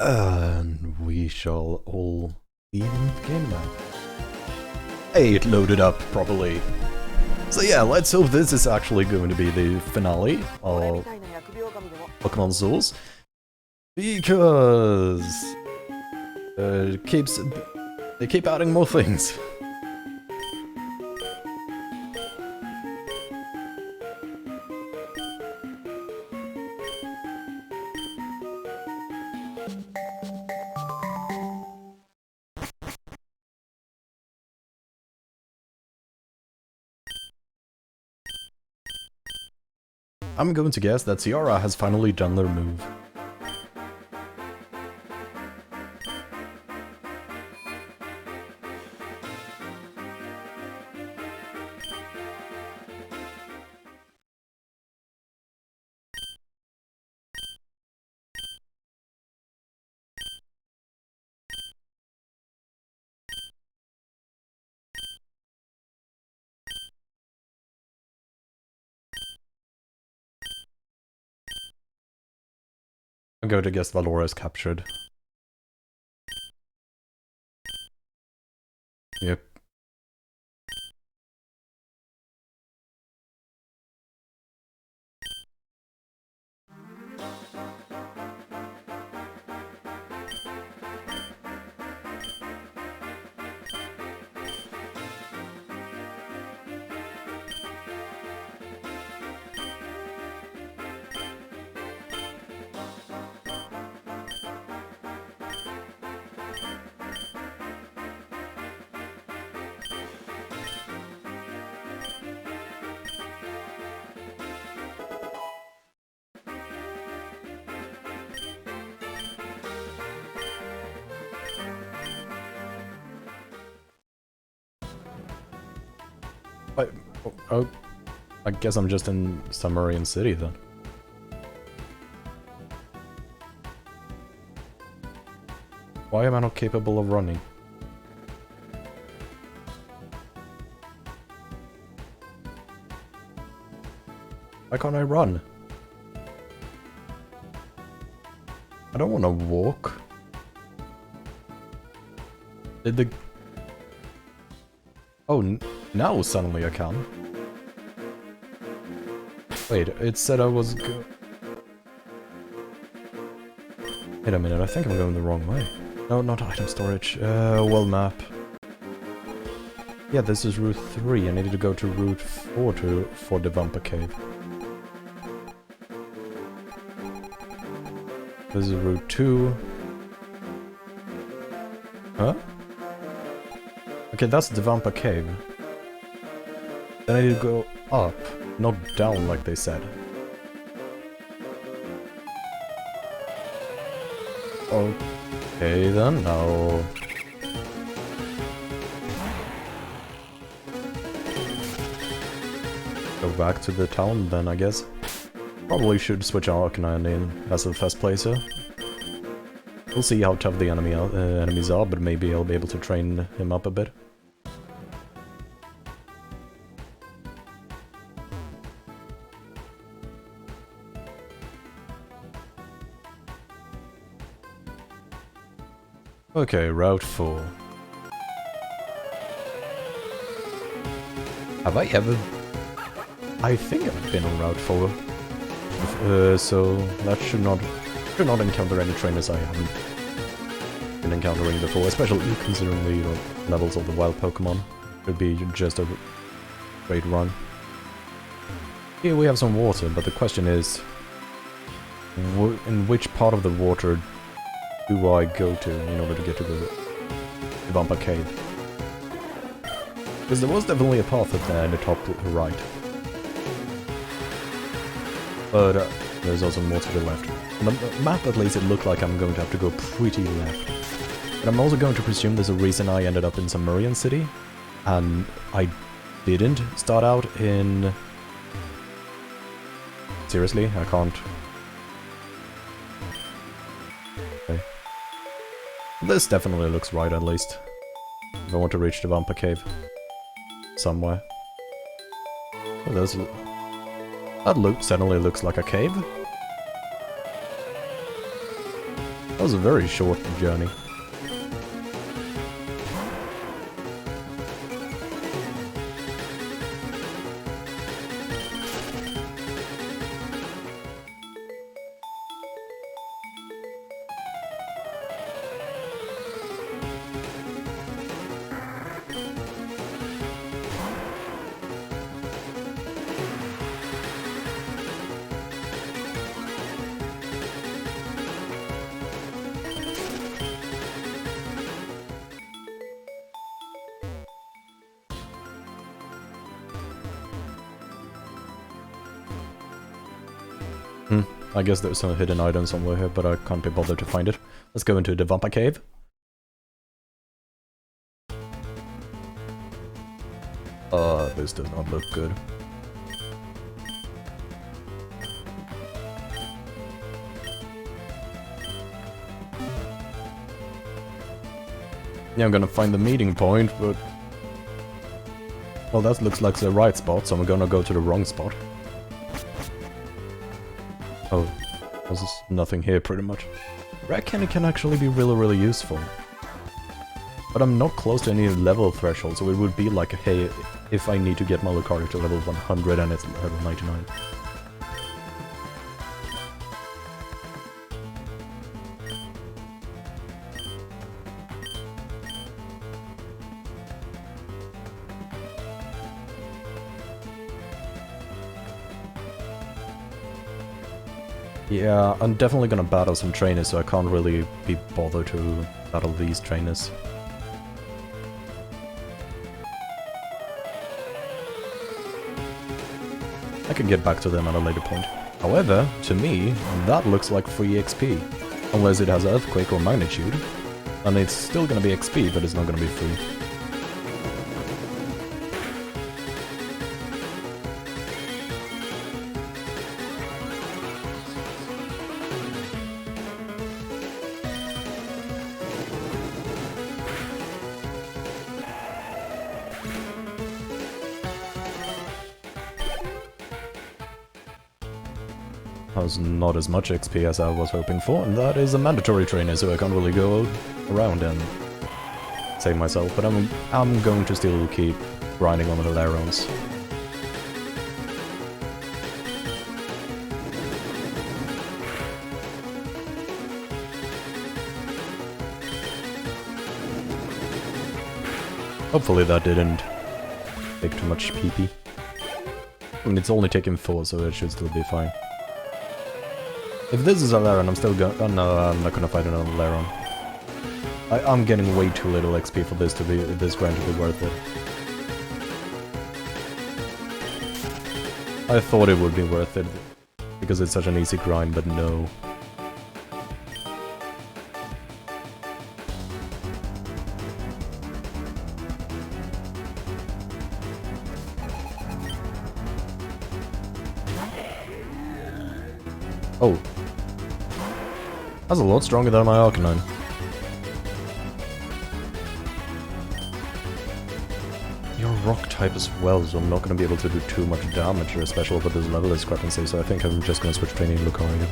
And we shall all be in the game now. Hey, it loaded up properly. So yeah, let's hope this is actually going to be the finale of Pokémon SORS. Because they keep adding more things. I'm going to guess that Ciara has finally done their move. I'm going to guess Valora is captured. Yep. Oh, I guess I'm just in Sumerian City then. Why am I not capable of running? Why can't I run? I don't want to walk. Did the... Oh, now suddenly I can. Wait, it said I was go... Wait a minute, I think I'm going the wrong way. No, not item storage. Well, map. Yeah, this is Route 3. I needed to go to Route 4 for the Vampire Cave. This is Route 2. Huh? Okay, that's the Vampire Cave. Then I need to go up, not down like they said. Okay then, now... Go back to the town then, I guess. Probably should switch Arcanine in as the first placer. We'll see how tough the enemies are, but maybe I'll be able to train him up a bit. Okay, Route 4. Have I ever... I think I've been on Route 4. So that should not encounter any trainers I haven't been encountering before, especially considering the levels of the wild Pokemon. Could be just a great run. Here we have some water, but the question is... in which part of the water do I go to in order to get to the Vampire Cave? Because there was definitely a path up there in the top right. But there's also more to the left. On the map at least it looked like I'm going to have to go pretty left. But I'm also going to presume there's a reason I ended up in Sumerian City. And I didn't start out in... Seriously? I can't... Okay. This definitely looks right at least. If I want to reach the Vampire Cave. Somewhere. Oh, there's... That certainly looks like a cave. That was a very short journey. I guess there's some hidden item somewhere here, but I can't be bothered to find it. Let's go into the vampire cave. This does not look good. Yeah, I'm gonna find the meeting point, but... well, that looks like the right spot, so I'm gonna go to the wrong spot. Oh, there's nothing here pretty much. Rare candy can actually be really useful. But I'm not close to any level threshold, so it would be like, hey, if I need to get my Lucario to level 100 and it's level 99. Yeah, I'm definitely gonna battle some trainers, so I can't really be bothered to battle these trainers. I can get back to them at a later point. However, to me, that looks like free XP. Unless it has Earthquake or Magnitude. And it's still gonna be XP, but it's not gonna be free. Has not as much XP as I was hoping for, and that is a mandatory trainer, so I can't really go around and save myself, but I'm going to still keep grinding on the Larons. Hopefully that didn't take too much PP. I mean, it's only taken 4, so it should still be fine. If this is a Laron, I'm still going. Oh no, I'm not gonna fight another Laron. I'm getting way too little XP for this grind to be worth it. I thought it would be worth it because it's such an easy grind, but no. Oh. That's a lot stronger than my Arcanine. You're rock type as well, so I'm not going to be able to do too much damage or special with this level discrepancy, so I think I'm just going to switch training Lucario.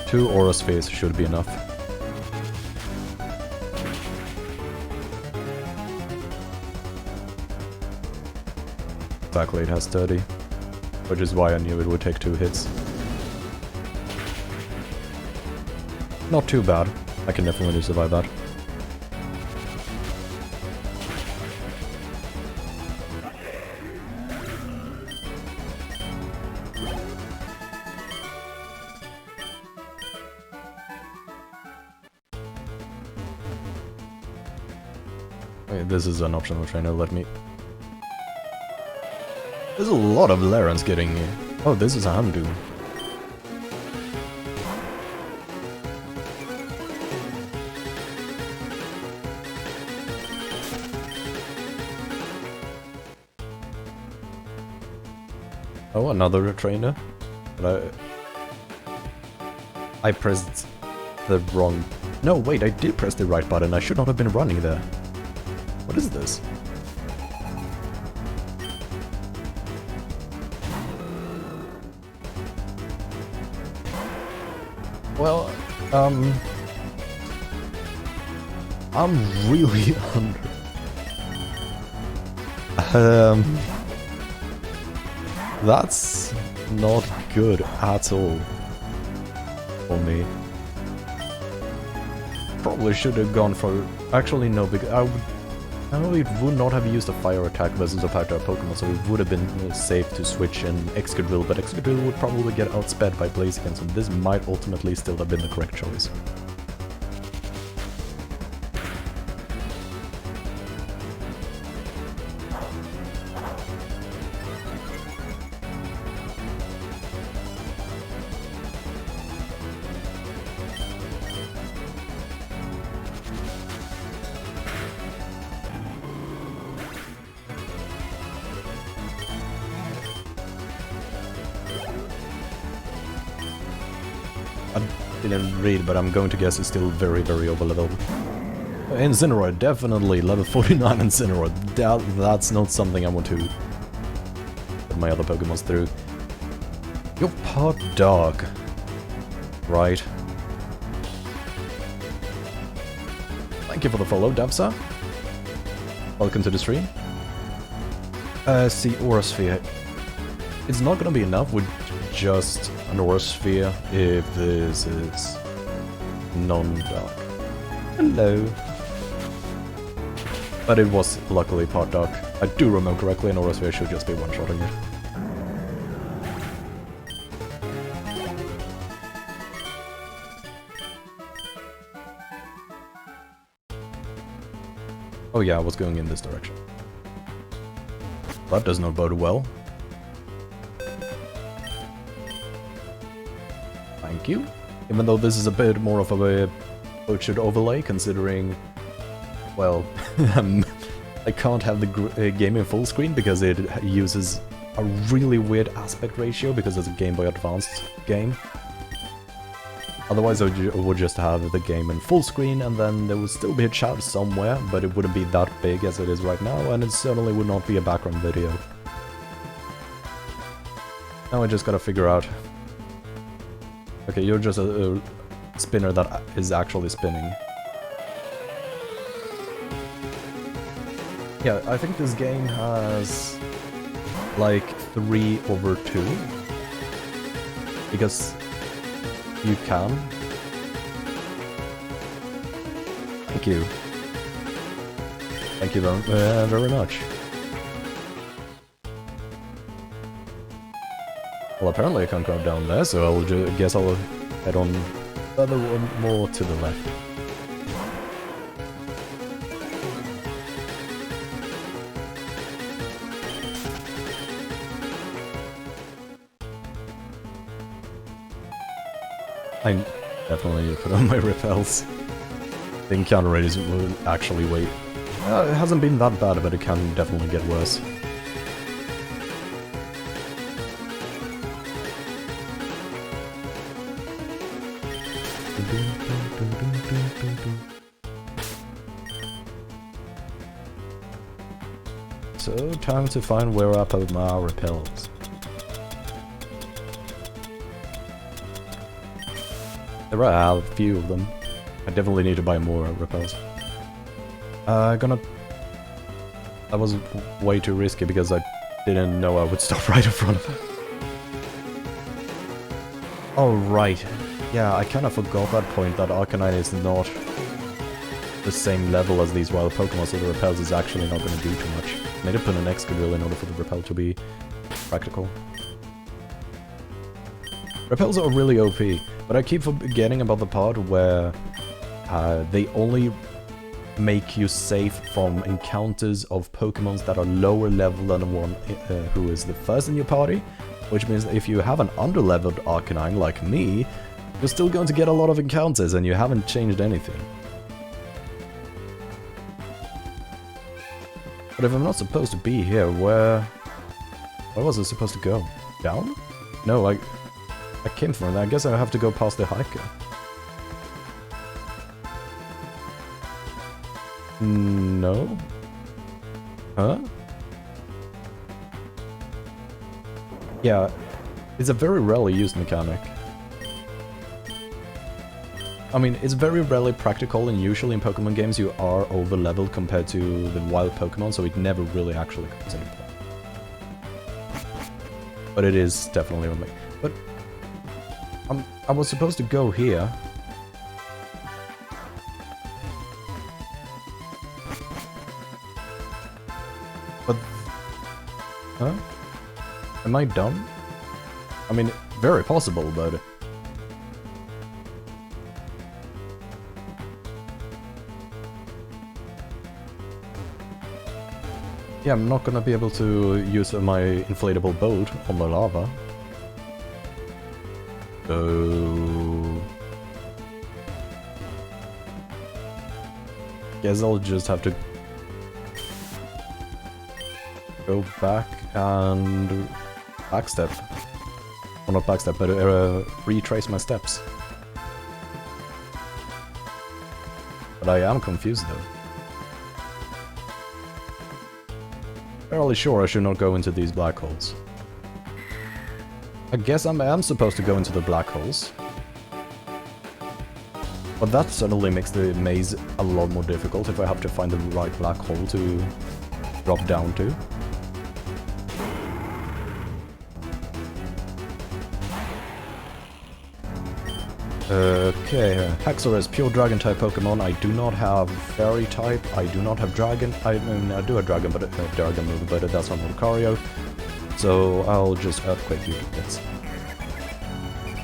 Two Aura Spheres should be enough. Exactly, it has 30, which is why I knew it would take 2 hits. Not too bad, I can definitely survive that. Wait, this is an optional trainer, let me... There's a lot of Larons getting... Oh, this is a Hamdu. Oh, another trainer. But I pressed the wrong... No, wait, I did press the right button. I should not have been running there. What is this? Well, I'm really under. That's not good at all for me. Probably should have gone for... Actually, no, because I would not have used a fire attack versus a fire type Pokemon, so it would have been safe to switch in Excadrill, but Excadrill would probably get outsped by Blaziken, so this might ultimately still have been the correct choice. I didn't read, but I'm going to guess it's still very, very over-leveled. Incineroar, definitely level 49 Incineroar. That's not something I want to put my other Pokemons through. You're part dog, right? Thank you for the follow, Davsa. Welcome to the stream. See, Aura Sphere. It's not gonna be enough with just an Aura Sphere if this is non-dark. Hello. But it was luckily part dark. I do remember correctly, an Aura Sphere should just be one-shotting it. Oh yeah, I was going in this direction. That does not bode well. Thank you. Even though this is a bit more of a butchered overlay, considering, well, I can't have the game in full screen because it uses a really weird aspect ratio because it's a Game Boy Advance game. Otherwise I would just have the game in full screen and then there would still be a chat somewhere, but it wouldn't be that big as it is right now, and it certainly would not be a background video. Now I just gotta figure out... Okay, you're just a spinner that is actually spinning. Yeah, I think this game has like 3/2 because you can. Thank you. Thank you very much. Well, apparently I can't go down there, so I'll guess I'll head on further more to the left. I definitely need to put on my repels. The encounter rate will actually wait. It hasn't been that bad, but it can definitely get worse. So, time to find where I put my repels. There are a few of them. I definitely need to buy more repels. That was way too risky because I didn't know I would stop right in front of it. Oh, right. Yeah, I kind of forgot that point, that Arcanine is not the same level as these wild Pokemon, so the repels is actually not going to do too much. I need to put an Excadrill in order for the repel to be practical. Repels are really OP, but I keep forgetting about the part where they only make you safe from encounters of Pokemons that are lower level than the one who is the first in your party, which means that if you have an underleveled Arcanine like me, you're still going to get a lot of encounters and you haven't changed anything. But if I'm not supposed to be here, where was I supposed to go? Down? No, I came from there. I guess I have to go past the hiker. No? Huh? Yeah, it's a very rarely used mechanic. I mean, it's very rarely practical, and usually in Pokemon games you are over-leveled compared to the wild Pokemon, so it never really actually comes into play. But it is definitely on me. But I was supposed to go here. But... Huh? Am I dumb? I mean, very possible, but... Yeah, I'm not gonna be able to use my inflatable boat on the lava. So... Guess I'll just have to go back and backstep. Well, not backstep, but retrace my steps. But I am confused though. Fairly sure I should not go into these black holes. I guess I am supposed to go into the black holes. But that suddenly makes the maze a lot more difficult if I have to find the right black hole to drop down to. Okay, Haxor is pure dragon type Pokemon. I do not have fairy type. I do not have dragon. I mean, I do have dragon, but dragon move, but that's not Lucario. So I'll just earthquake you to bits.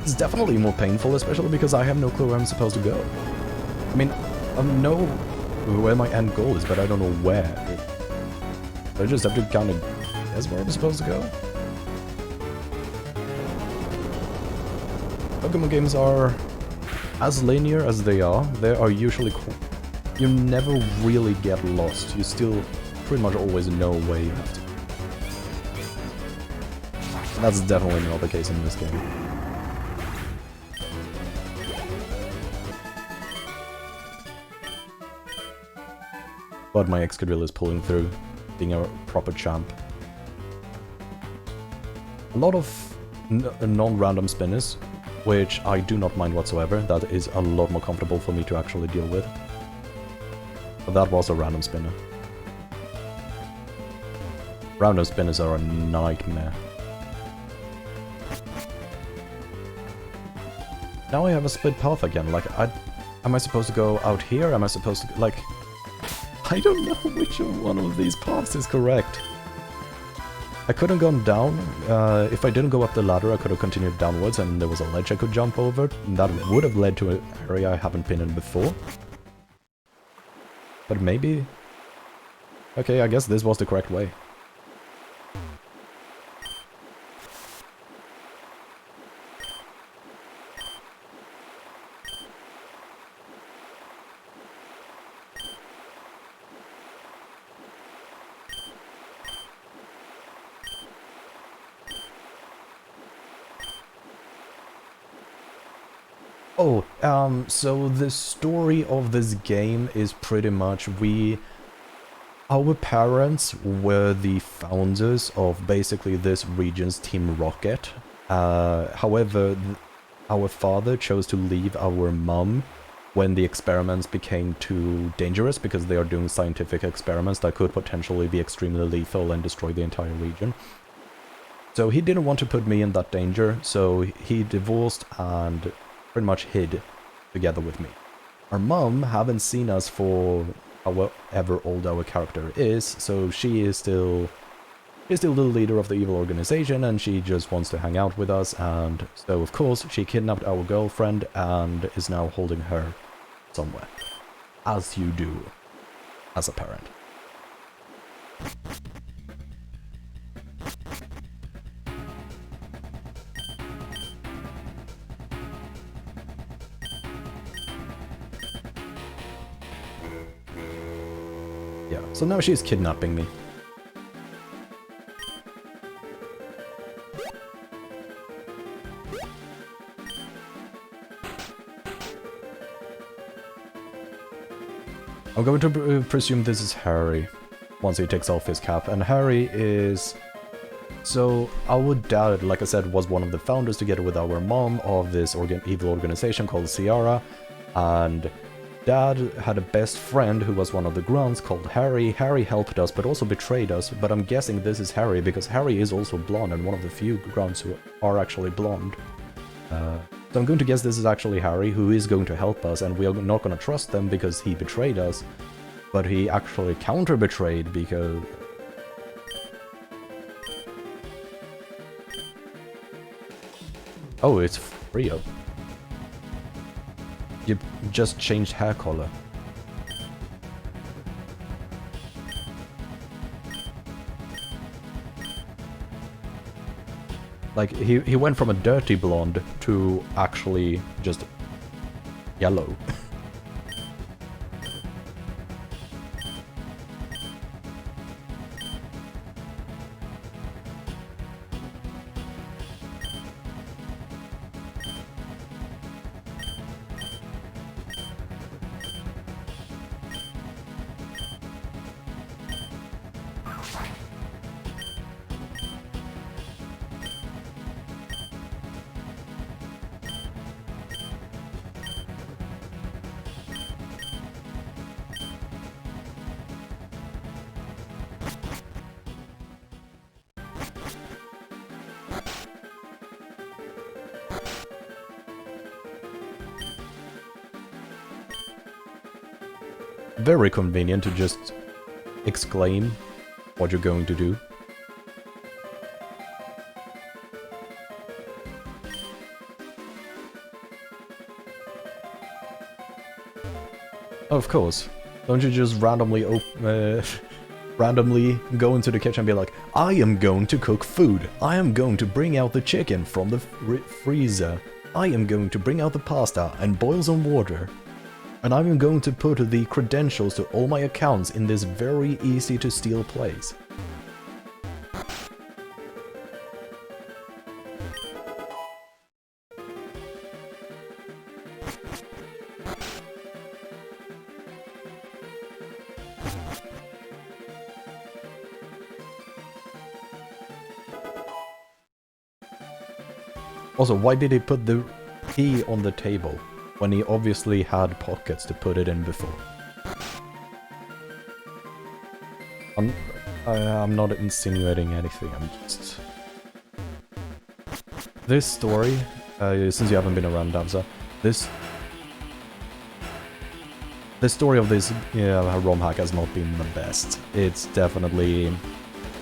It's definitely more painful, especially because I have no clue where I'm supposed to go. I mean, I know where my end goal is, but I don't know where. I just have to kind of guess where I'm supposed to go. Pokemon games are as linear as they are usually you never really get lost. You still pretty much always know where you have to. And that's definitely not the case in this game. But my Excadrill is pulling through, being a proper champ. A lot of non-random spinners, which I do not mind whatsoever. That is a lot more comfortable for me to actually deal with. But that was a random spinner. Random spinners are a nightmare. Now I have a split path again. Like, am I supposed to go out here? Am I supposed to, like... I don't know which one of these paths is correct. I could have gone down. If I didn't go up the ladder, I could have continued downwards and there was a ledge I could jump over. And that would have led to an area I haven't been in before. But maybe... Okay, I guess this was the correct way. Oh, so the story of this game is pretty much our parents were the founders of basically this region's Team Rocket. However, our father chose to leave our mum when the experiments became too dangerous because they are doing scientific experiments that could potentially be extremely lethal and destroy the entire region. So he didn't want to put me in that danger, so he divorced and pretty much hid together with me. Our mum haven't seen us for however old our character is, so she is still the leader of the evil organization and she just wants to hang out with us, and so of course she kidnapped our girlfriend and is now holding her somewhere. As you do as a parent. Yeah, so now she's kidnapping me. I'm going to presume this is Harry, once he takes off his cap, and Harry is... So, our dad, like I said, was one of the founders, together with our mom, of this evil organization called Ciara, And Dad had a best friend who was one of the grunts called Harry. Harry helped us, but also betrayed us. But I'm guessing this is Harry, because Harry is also blonde, and one of the few grunts who are actually blonde. So I'm going to guess this is actually Harry, who is going to help us, and we are not going to trust them because he betrayed us. But he actually counter-betrayed because... Oh, it's Frio. You just changed hair color. Like, he went from a dirty blonde to actually just yellow. Very convenient to just exclaim what you're going to do. Of course. Don't you just randomly randomly go into the kitchen and be like, I am going to cook food. I am going to bring out the chicken from the freezer. I am going to bring out the pasta and boil some water. And I'm going to put the credentials to all my accounts in this very easy to steal place. Also, why did he put the key on the table when he obviously had pockets to put it in before? I'm not insinuating anything, I'm just... This story, since you haven't been around Davza, this story of this ROM hack has not been the best. It's definitely...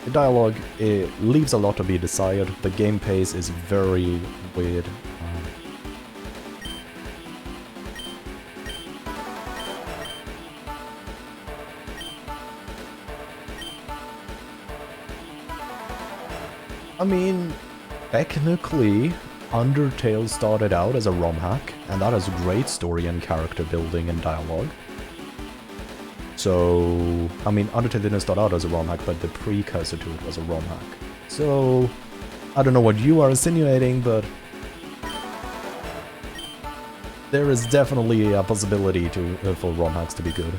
The dialogue, it leaves a lot to be desired. The game pace is very weird. I mean, technically, Undertale started out as a ROM hack, and that has great story and character building and dialogue. So, I mean, Undertale didn't start out as a ROM hack, but the precursor to it was a ROM hack. So, I don't know what you are insinuating, but there is definitely a possibility for ROM hacks to be good.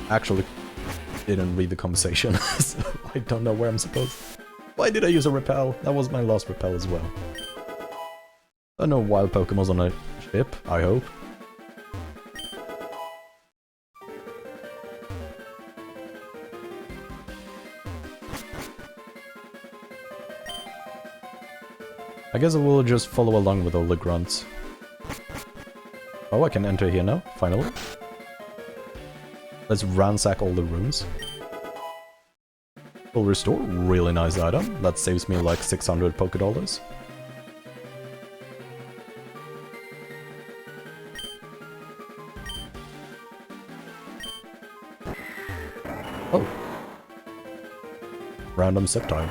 Actually, didn't read the conversation, so I don't know where I'm supposed. Why did I use a repel? That was my last repel as well. I know wild Pokemon's on a ship, I hope. I guess I will just follow along with all the grunts. Oh, I can enter here now, finally. Let's ransack all the rooms. Full restore, really nice item. That saves me like 600 Pokédollars. Oh. Random Sceptile.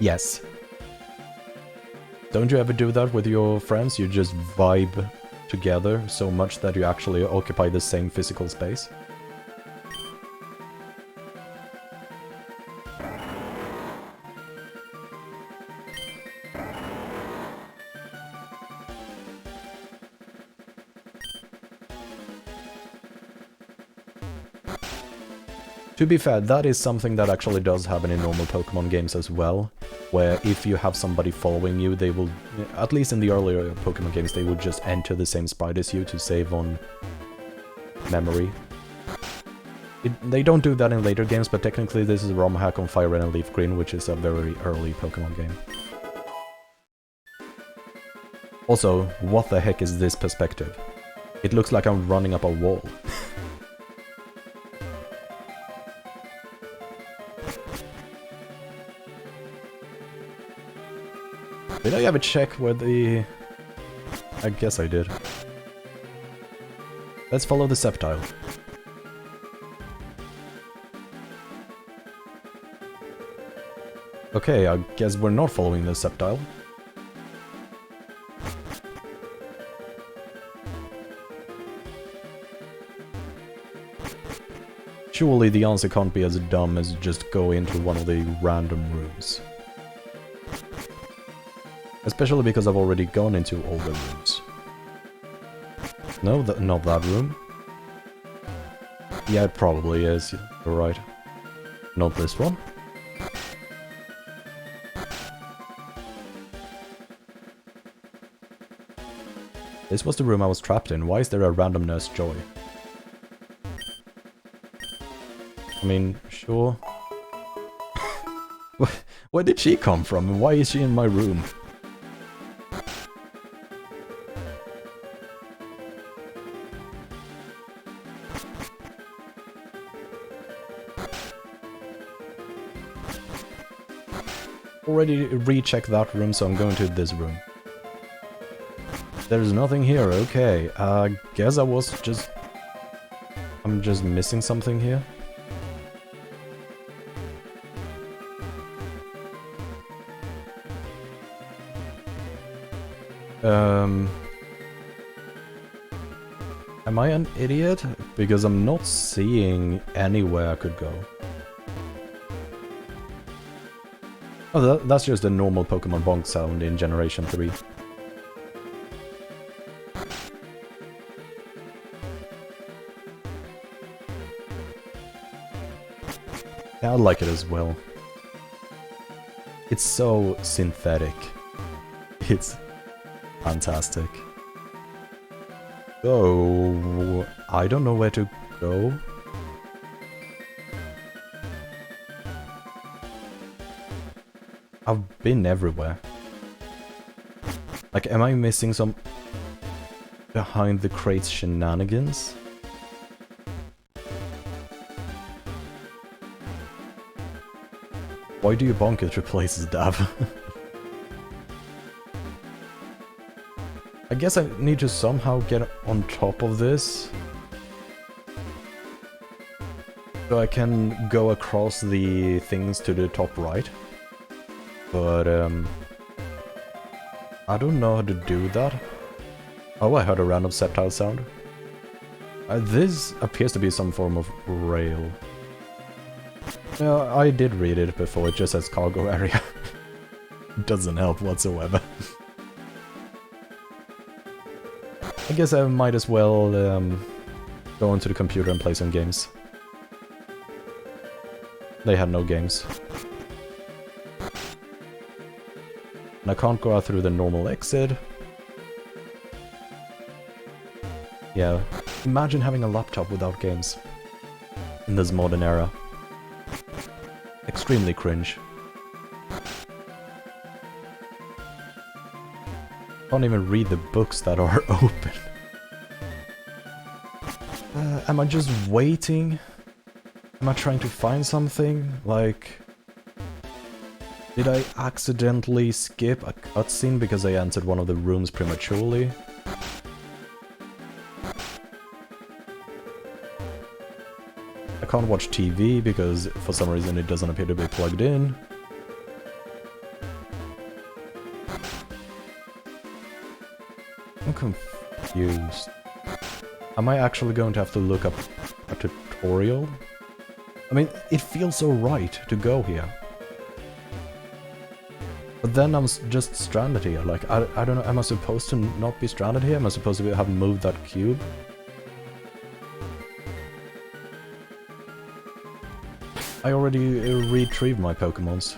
Yes. Don't you ever do that with your friends? You just vibe together so much that you actually occupy the same physical space? To be fair, that is something that actually does happen in normal Pokemon games as well, where if you have somebody following you, they will, at least in the earlier Pokemon games, they would just enter the same sprite as you to save on memory. They don't do that in later games, but technically this is a ROM hack on Fire Red and Leaf Green, which is a very early Pokemon game. Also, what the heck is this perspective? It looks like I'm running up a wall. Did I ever check where the... I guess I did. Let's follow the Sceptile. Okay, I guess we're not following the Sceptile. Surely the answer can't be as dumb as just go into one of the random rooms. Especially because I've already gone into all the rooms. No, not that room. Yeah, it probably is. You're right. Not this one. This was the room I was trapped in. Why is there a random Nurse Joy? I mean, sure. Where did she come from and why is she in my room? Already rechecked that room, so I'm going to this room. There's nothing here, okay. Guess I'm just missing something here. Am I an idiot? Because I'm not seeing anywhere I could go. Oh, that's just a normal Pokemon bonk sound in Generation 3. Yeah, I like it as well. It's so synthetic. It's fantastic. So, I don't know where to go. I've been everywhere. Like, am I missing some behind the crates shenanigans? Why do you bonk it replaces dab? I guess I need to somehow get on top of this. So I can go across the things to the top right. But, I don't know how to do that. Oh, I heard a random Sceptile sound. This appears to be some form of rail. Yeah, I did read it before, it just says cargo area. Doesn't help whatsoever. I guess I might as well go onto the computer and play some games. They had no games. And I can't go out through the normal exit. Yeah, imagine having a laptop without games. In this modern era. Extremely cringe. Can't even read the books that are open. Am I just waiting? Am I trying to find something? Like... Did I accidentally skip a cutscene because I entered one of the rooms prematurely? I can't watch TV because for some reason it doesn't appear to be plugged in. I'm confused. Am I actually going to have to look up a tutorial? I mean, it feels so right to go here. But then I'm just stranded here. Like, I don't know, am I supposed to not be stranded here? Am I supposed to have moved that cube? I already retrieved my Pokémons.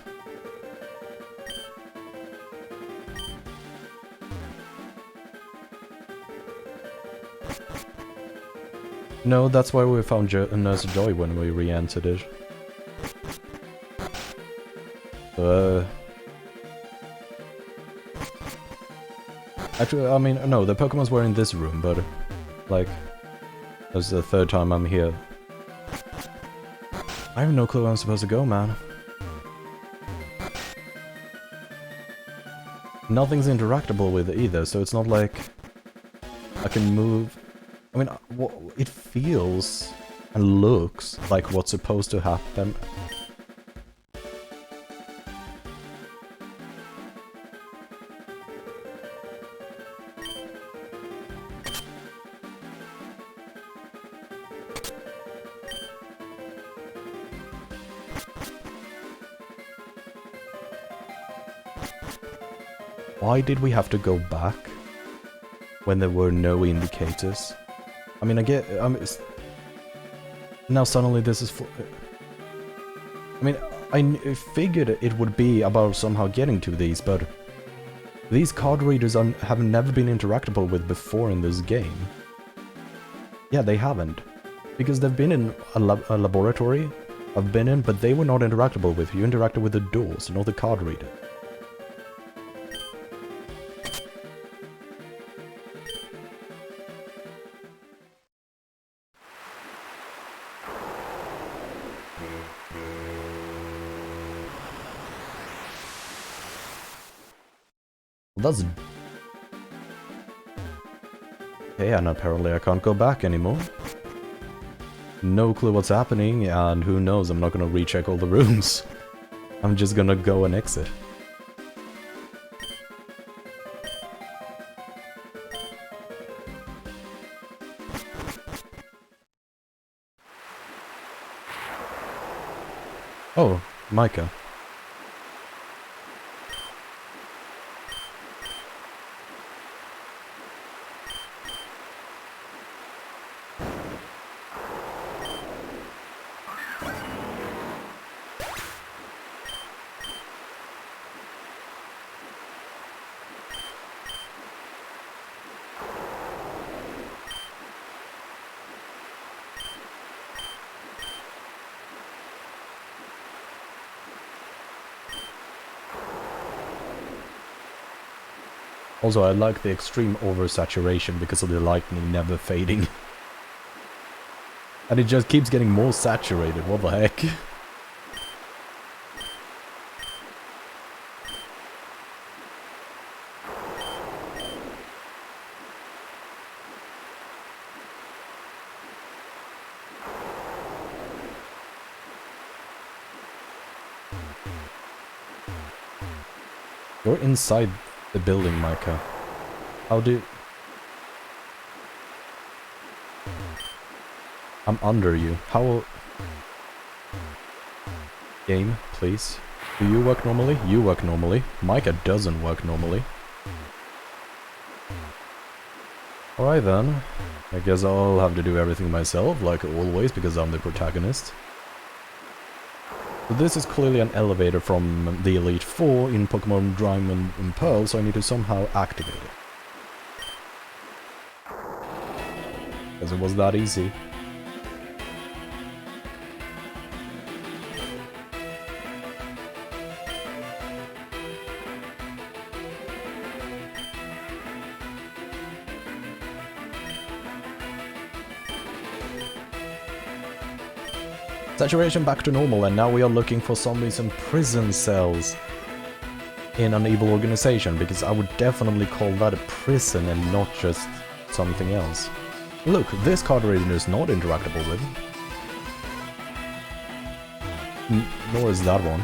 No, that's why we found Nurse Joy when we re-entered it. Actually, I mean, no, the Pokémons were in this room, but, like, that's the third time I'm here. I have no clue where I'm supposed to go, man. Nothing's interactable with it either, so it's not like I can move. I mean, it feels and looks like what's supposed to happen. Why did we have to go back when there were no indicators? I mean, I get... now suddenly this is... I mean, I figured it would be about somehow getting to these, but... these card readers have never been interactable with before in this game. Yeah, they haven't. Because they've been in a laboratory, I've been in, but they were not interactable with. You interacted with the doors, not the card reader. That's... okay, and apparently I can't go back anymore. No clue what's happening, and who knows, I'm not gonna recheck all the rooms. I'm just gonna go and exit. Oh, Micah. Also, I like the extreme oversaturation because of the lightning never fading. And it just keeps getting more saturated, what the heck? You're inside the building, Micah. How do... I'm under you. How... game, please. Do you work normally? You work normally. Micah doesn't work normally. Alright then. I guess I'll have to do everything myself, like always, because I'm the protagonist. So this is clearly an elevator from the Elite Four in Pokémon Diamond and Pearl, so I need to somehow activate it. Because it was that easy. Saturation back to normal, and now we are looking for zombies in prison cells in an evil organization, because I would definitely call that a prison and not just something else. Look, this card reader is not interactable with. Nor is that one.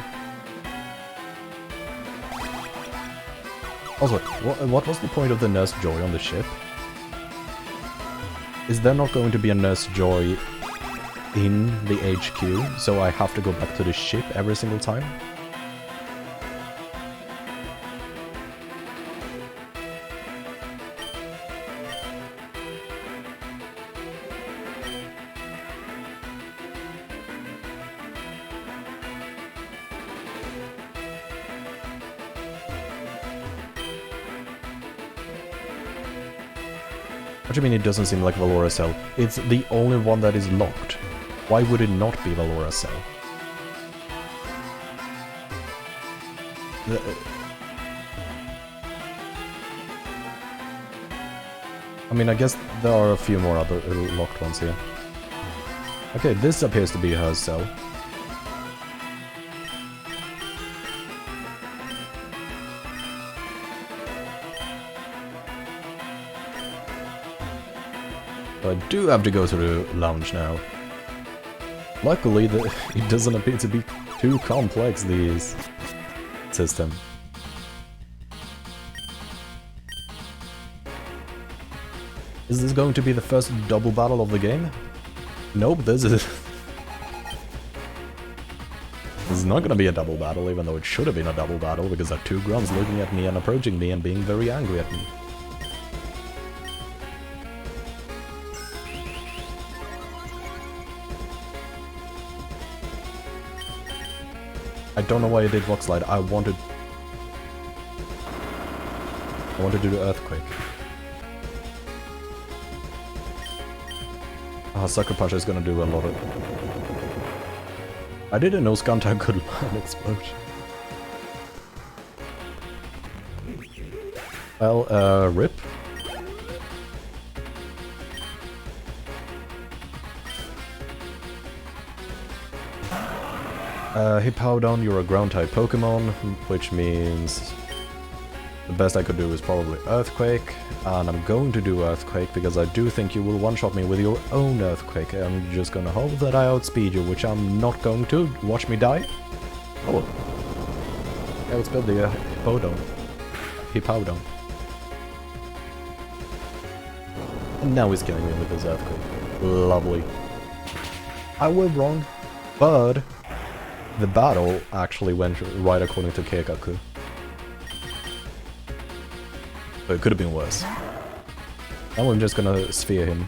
Also, what was the point of the Nurse Joy on the ship? Is there not going to be a Nurse Joy in the HQ, so I have to go back to the ship every single time? What do you mean it doesn't seem like Valora Cell? It's the only one that is locked. Why would it not be Valora Cell? I mean, I guess there are a few more other locked ones here. Okay, this appears to be her cell. I do have to go to the lounge now. Luckily, it doesn't appear to be too complex, this system. Is this going to be the first double battle of the game? Nope, this is... This is not gonna be a double battle, even though it should have been a double battle, because there are two grunts looking at me and approaching me and being very angry at me. I don't know why I did Rock Slide. I wanted to do the Earthquake. Sucker Punch is gonna do a lot of... I didn't know Skuntank could land Explosion. Well, rip. Hippowdon, you're a ground-type Pokemon, which means the best I could do is probably Earthquake, and I'm going to do Earthquake because I do think you will one-shot me with your own Earthquake. I'm just gonna hope that I outspeed you, which I'm not going to. Watch me die. Oh. I outspelled the Hippowdon. And now he's killing me with his Earthquake. Lovely. I was wrong, but the battle actually went right according to Keikaku. So it could have been worse. Now I'm just gonna sphere him.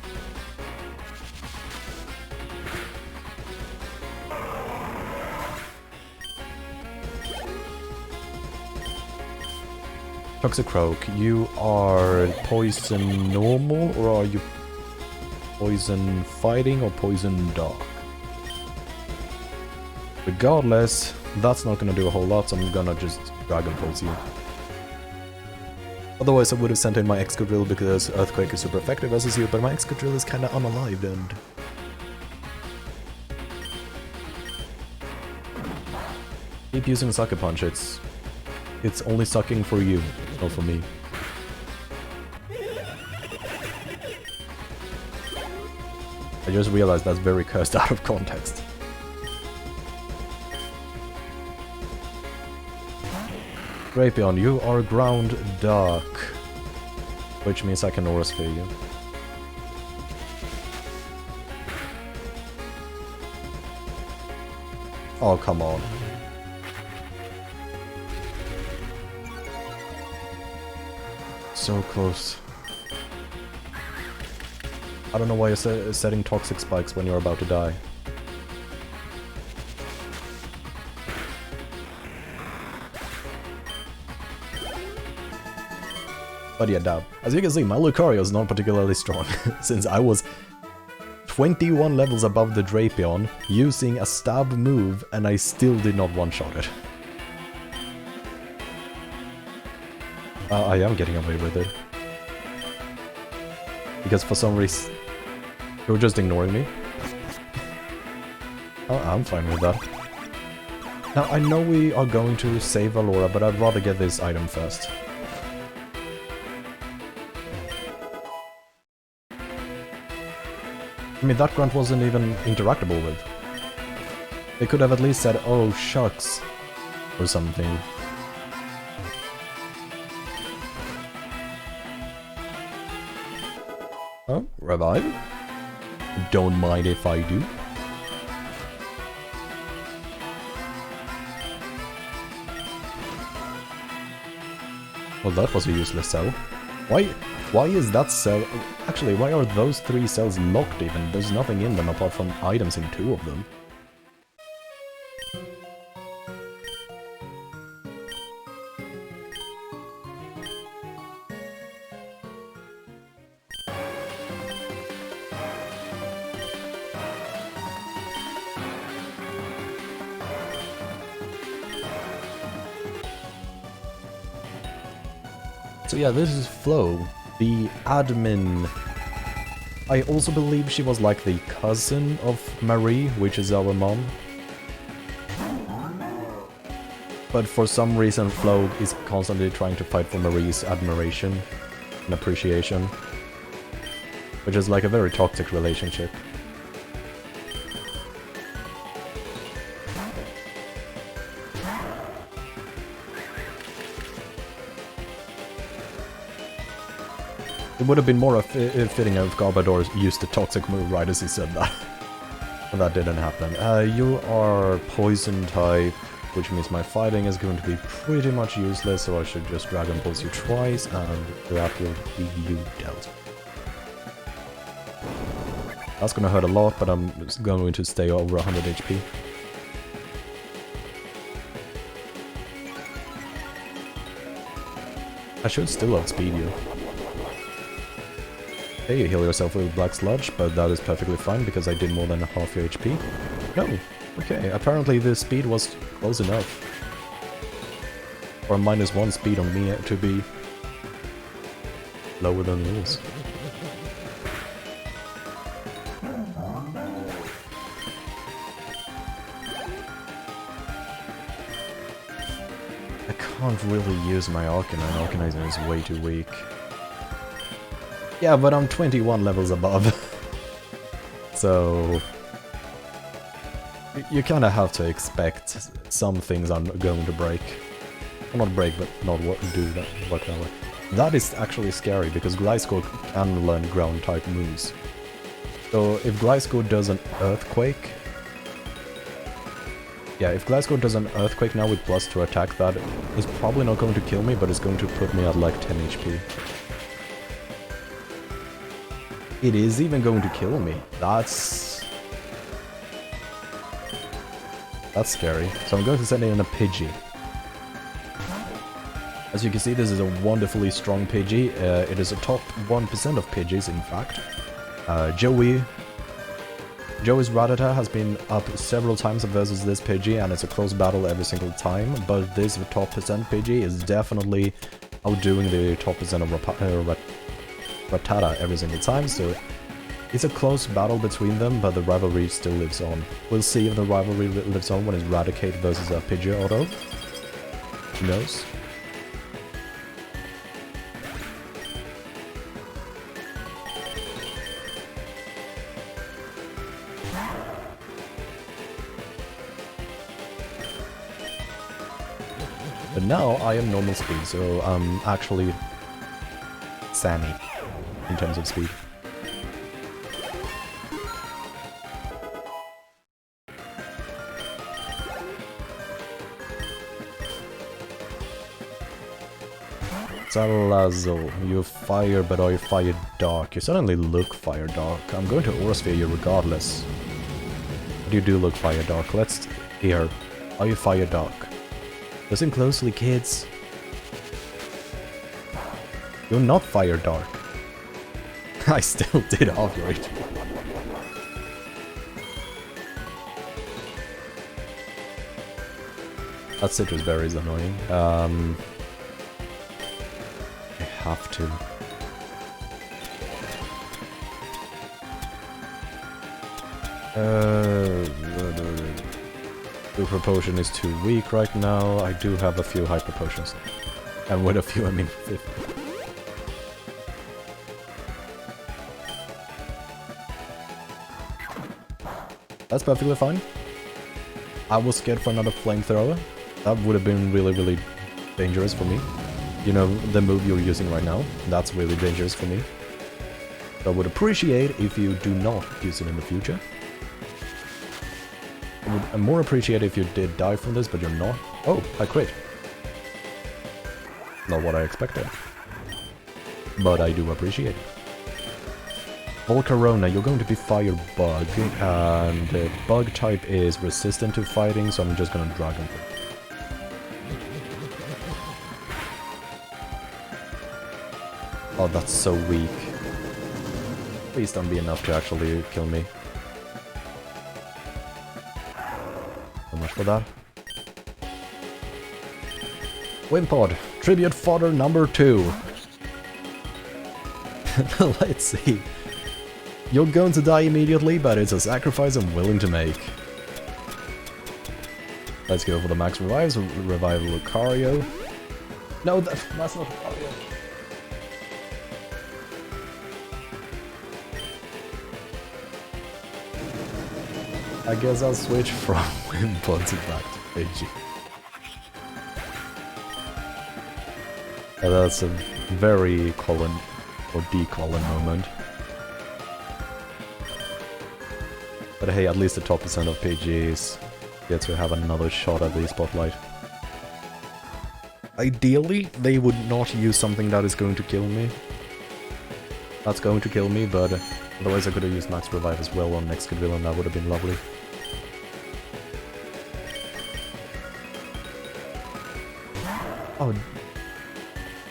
Toxicroak, you are poison normal, or are you poison fighting or poison dark? Regardless, that's not gonna do a whole lot, so I'm gonna just Dragon Pulse you. Otherwise I would have sent in my Excadrill because Earthquake is super effective versus you, but my Excadrill is kinda unalived and... Keep using Sucker Punch, it's only sucking for you, not for me. I just realized that's very cursed out of context. Drapion, you are ground dark, which means I can Aura Sphere you. Oh, come on. So close. I don't know why you're setting toxic spikes when you're about to die. But yeah, dab. As you can see, my Lucario is not particularly strong, since I was 21 levels above the Drapion, using a stab move, and I still did not one-shot it. I am getting away with it. Because for some reason... You're just ignoring me. Oh, I'm fine with that. Now, I know we are going to save Valora, but I'd rather get this item first. I mean, that grunt wasn't even interactable with. They could have at least said, oh, shucks, or something. Oh, revive? Don't mind if I do. Well, that was a useless cell. Why is that cell... Actually, why are those 3 cells locked even? There's nothing in them apart from items in 2 of them. So yeah, this is Flo, the admin. I also believe she was like the cousin of Marie, which is our mom. But for some reason Flo is constantly trying to fight for Marie's admiration and appreciation. Which is like a very toxic relationship. It would have been more fitting if Garbodor used the toxic move right as he said that. And that didn't happen. You are poison type, which means my fighting is going to be pretty much useless, so I should just Dragon Pulse you twice, and that will be you dealt. That's gonna hurt a lot, but I'm going to stay over 100 HP. I should still outspeed you. Okay, you heal yourself with Black Sludge, but that is perfectly fine because I did more than half your HP. No, okay, apparently the speed was close enough. For a -1 speed on me to be lower than yours. I can't really use my Arcanine. Arcanine is way too weak. Yeah, but I'm 21 levels above. So you kind of have to expect some things are going to break. Well, not break, but not do that work that way. That is actually scary because Gliscor can learn ground type moves. So if Gliscor does an Earthquake, yeah, if Gliscor does an Earthquake now with +2 attack, that is probably not going to kill me, but it's going to put me at like 10 HP. It is even going to kill me. That's scary. So I'm going to send in a Pidgey. As you can see, this is a wonderfully strong Pidgey. It is a top 1% of Pidgeys, in fact. Joey's Rattata has been up several times versus this Pidgey, and it's a close battle every single time, but this top percent Pidgey is definitely outdoing the top percent of Rattata every single time, so it's a close battle between them, but the rivalry still lives on. We'll see if the rivalry lives on when it's Raticate versus a Pidgeotto. Who knows? But now I am normal speed, so I'm actually Sammy in terms of speed. Salazzle, you fire, but are you fire dark? You suddenly look fire dark. I'm going to Aura Sphere you regardless. But you do look fire dark. Let's hear. Are you fire dark? Listen closely, kids. You're not fire dark. I still did half your HP. That citrus berry is annoying. I have to. Super Potion is too weak right now. I do have a few Hyper Potions. And with a few, I mean 50. That's perfectly fine. I was scared for another Flamethrower. That would have been really, really dangerous for me. You know, the move you're using right now, that's really dangerous for me. So I would appreciate if you do not use it in the future. I would more appreciate if you did die from this, but you're not. Oh, I crit. Not what I expected. But I do appreciate it. Volcarona, you're going to be Fire Bug, and the Bug type is resistant to fighting, so I'm just gonna Dragon Pulse. Oh, that's so weak. Please don't be enough to actually kill me. So much for that. Wimpod, Tribute Fodder number 2. Let's see. You're going to die immediately, but it's a sacrifice I'm willing to make. Let's go for the max revives. Revive Lucario. No, that's not Lucario. I guess I'll switch from Wimpod back to Pidgey. That's a very Colin or D-Colin moment. But hey, at least the top percent of Pidgeys get to have another shot at the spotlight. Ideally, they would not use something that is going to kill me. That's going to kill me, but otherwise I could have used Max Revive as well on next Goodwill and that would have been lovely. Oh,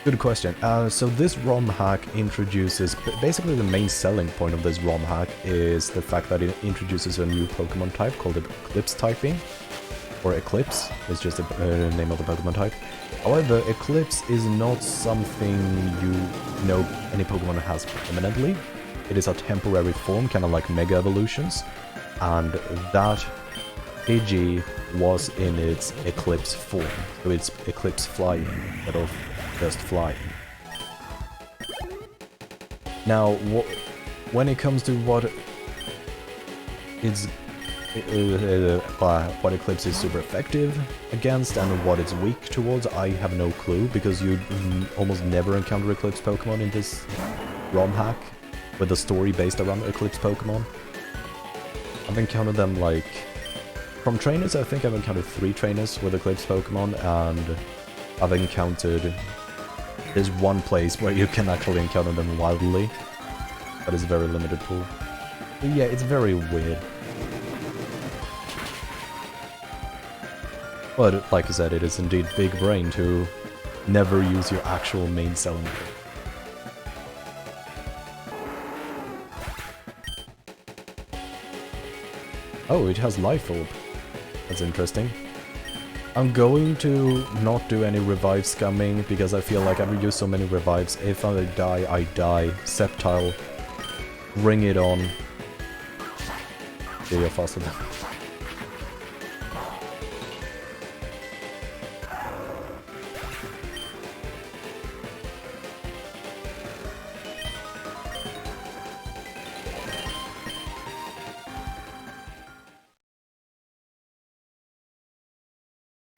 good question. So this ROM hack introduces... Basically the main selling point of this ROM hack is the fact that it introduces a new Pokemon type called Eclipse typing. Or Eclipse, is just the name of the Pokemon type. However, Eclipse is not something you know any Pokemon has permanently. It is a temporary form, kind of like Mega Evolutions. And that Pidgey was in its Eclipse form. So it's Eclipse flying instead of just flying. Now, when it comes to what Eclipse is super effective against and what it's weak towards, I have no clue, because you almost never encounter Eclipse Pokemon in this ROM hack, with a story based around Eclipse Pokemon. I've encountered them like... From trainers, I think I've encountered 3 trainers with Eclipse Pokemon, and I've encountered... There's one place where you can actually encounter them wildly, but it's a very limited pool. But yeah, it's very weird. But, like I said, it is indeed big brain to never use your actual main selling move. Oh, it has Life Orb. That's interesting. I'm going to not do any revive scumming, because I feel like I've used so many revives. If I die, I die. Sceptile. Bring it on. Yeah, you're faster than...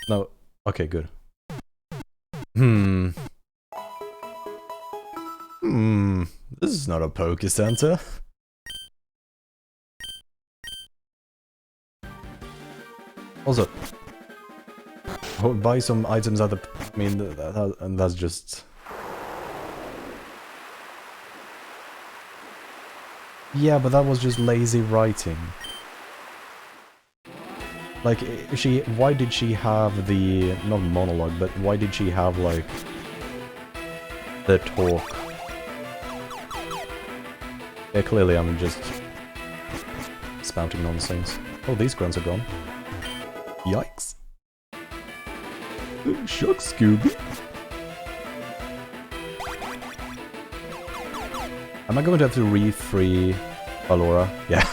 No. Okay, good. This is not a Poke Center. Also, buy some items at the... I mean, and that's just... Yeah, but that was just lazy writing. Like, why did she have the, not monologue, but why did she have, like, the talk? Yeah, clearly I'm just spouting nonsense. Oh, these grunts are gone. Yikes. Shucks, Scooby. Am I going to have to re-free Ballora? Yeah,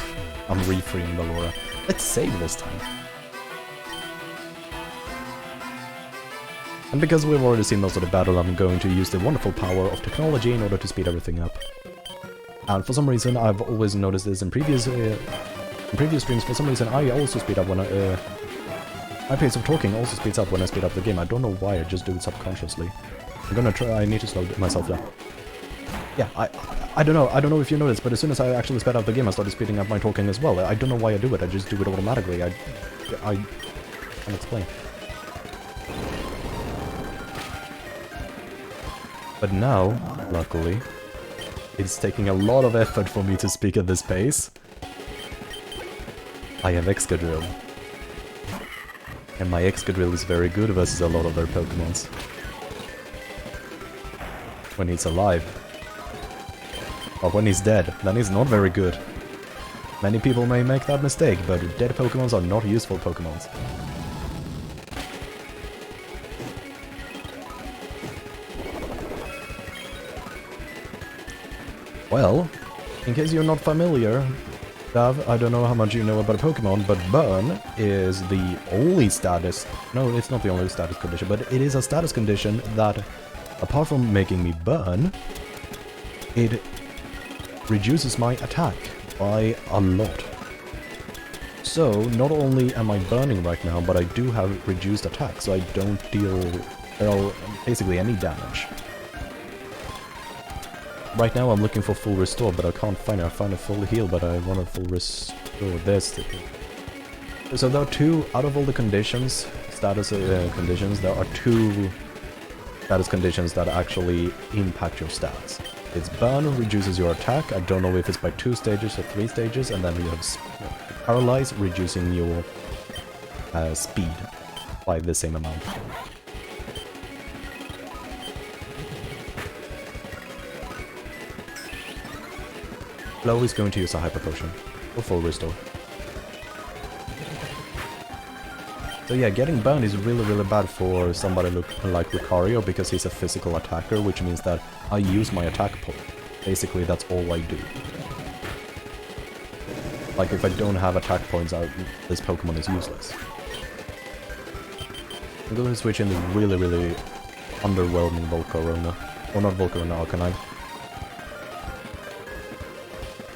I'm re-freeing Ballora. Let's save this time. And because we've already seen most of the battle, I'm going to use the wonderful power of technology in order to speed everything up. And for some reason, I've always noticed this in previous streams, for some reason I also speed up when my pace of talking also speeds up when I speed up the game. I don't know why, I just do it subconsciously. I'm gonna try, I need to slow myself down. Yeah, I don't know if you noticed, but as soon as I actually sped up the game, I started speeding up my talking as well. I don't know why I do it, I just do it automatically. I can't explain. But now, luckily, it's taking a lot of effort for me to speak at this pace. I have Excadrill. And my Excadrill is very good versus a lot of their Pokemons. When he's alive. But when he's dead, then he's not very good. Many people may make that mistake, but dead Pokemons are not useful Pokemons. Well, in case you're not familiar, Dav, I don't know how much you know about Pokemon, but Burn is the only status... No, it's not the only status condition, but it is a status condition that, apart from making me burn, it reduces my attack by a lot. So, not only am I burning right now, but I do have reduced attack, so I don't deal basically any damage. Right now I'm looking for full restore, but I can't find it. I found a full heal, but I want a full restore. There's the thing. So there are two, out of all the conditions, status conditions, there are two status conditions that actually impact your stats. It's burn, reduces your attack. I don't know if it's by 2 stages or 3 stages, and then you have paralyze, reducing your speed by the same amount. Flo is going to use a hyper potion for full restore. So yeah, getting burned is really bad for somebody like Lucario because he's a physical attacker, which means that I use my attack point. Basically, that's all I do. Like, if I don't have attack points, this Pokemon is useless. I'm going to switch in the really underwhelming Volcarona. Or not Volcarona, Arcanine.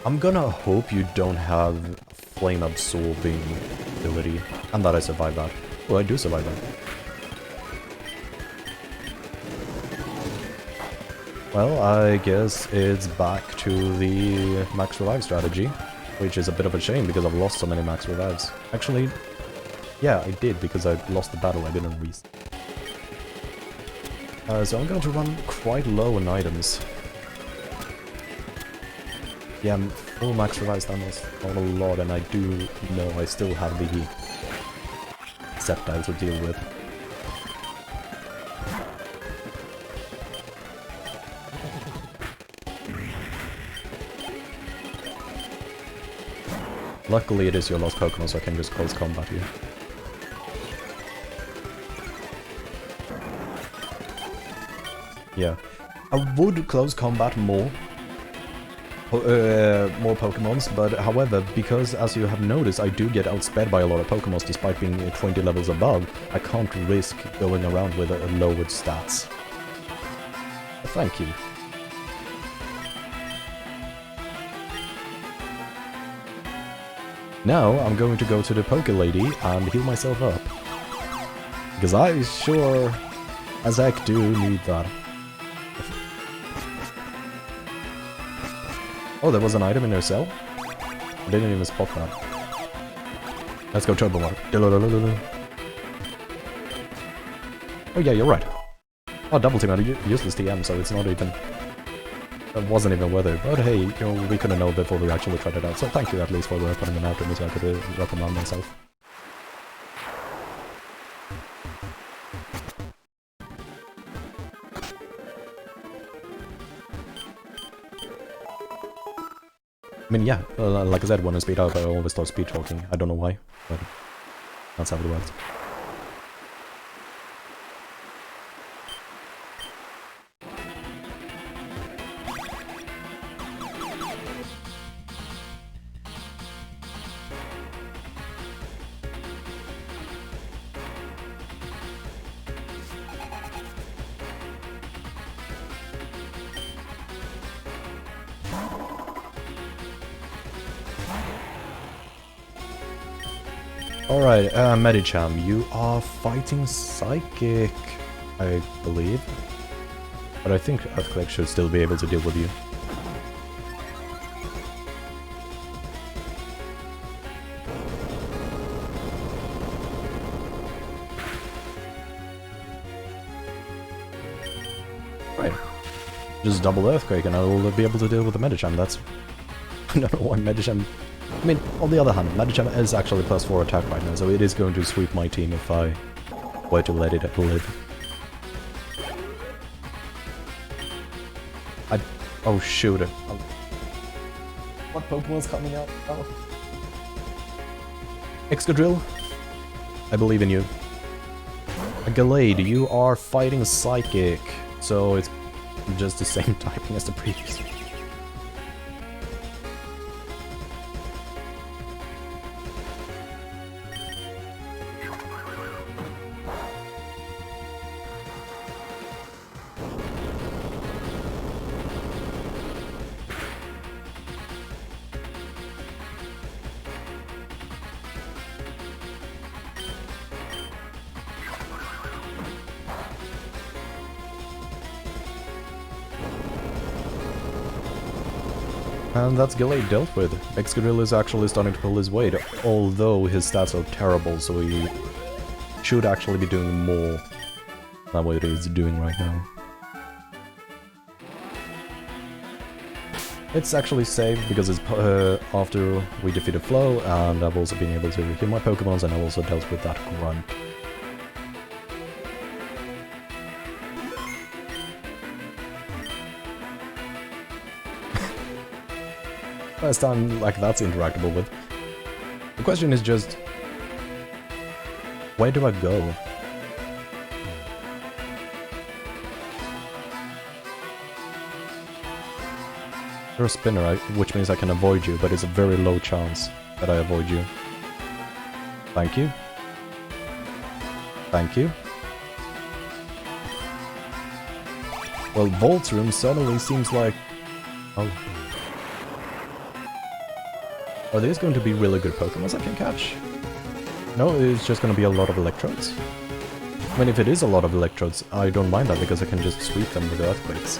I'm gonna hope you don't have flame absorbing ability, and that I survive that. Oh, I do survive that. Well, I guess it's back to the max revive strategy, which is a bit of a shame because I've lost so many max revives. Actually, yeah, I did because I lost the battle, I didn't reset. So I'm going to run quite low on items. Yeah, full max revives down is not a lot, and I do know I still have the Sceptile to deal with. Luckily it is your last Pokemon, so I can just close combat you. Yeah. I would close combat more Pokemons, but however, because as you have noticed, I do get outsped by a lot of Pokemons despite being 20 levels above, I can't risk going around with lowered stats. Thank you. Now I'm going to go to the Poke Lady and heal myself up. Because I sure as heck do need that. Oh, there was an item in her cell? I didn't even spot that. Let's go Turbo Water. Oh yeah, you're right. Oh, double team, useless TM, so it's not even... That wasn't even worth it. But hey, you know, we couldn't know before we actually tried it out. So thank you at least for putting it out to me so I could recommend myself. I mean, yeah, like I said, when I speed up, I always start speed talking. I don't know why, but that's how it works. Alright, Medicham, you are fighting Psychic, I believe. But I think Earthquake should still be able to deal with you. Right. Just double Earthquake and I will be able to deal with the Medicham, that's... I don't know why Medicham... I mean, on the other hand, Medicham is actually +4 attack right now, so it is going to sweep my team if I were to let it live. Oh shoot. What Pokemon's coming out? Oh. Excadrill? I believe in you. Gallade, you are fighting Psychic, so it's just the same typing as the previous. And that's Gallade dealt with. Excadrill is actually starting to pull his weight, although his stats are terrible, so he should actually be doing more than what he's doing right now. It's actually saved because it's after we defeated Flo, and I've also been able to heal my Pokémons, and I've also dealt with that grunt. First time like that's interactable with. The question is just, where do I go? You're a spinner, which means I can avoid you, but it's a very low chance that I avoid you. Thank you. Thank you. Well, Volt's room suddenly seems like... Oh. Are these going to be really good Pokémon I can catch? No, it's just going to be a lot of Electrodes. I mean, if it is a lot of Electrodes, I don't mind that because I can just sweep them with the Earthquakes.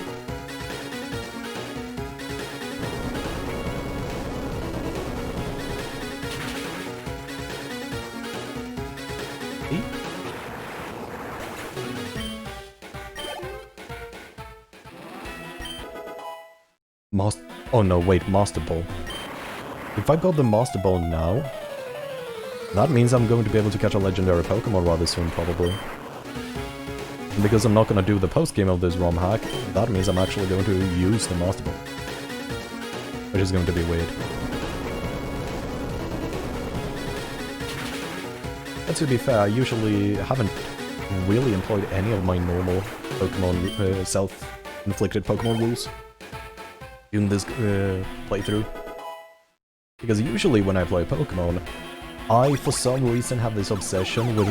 Oh no, wait, Master Ball. If I got the Master Ball now, that means I'm going to be able to catch a legendary Pokemon rather soon, probably. And because I'm not going to do the post-game of this ROM hack, that means I'm actually going to use the Master Ball. Which is going to be weird. But to be fair, I usually haven't really employed any of my normal Pokemon, self-inflicted Pokemon rules in this playthrough. Because usually when I play Pokemon, I for some reason have this obsession with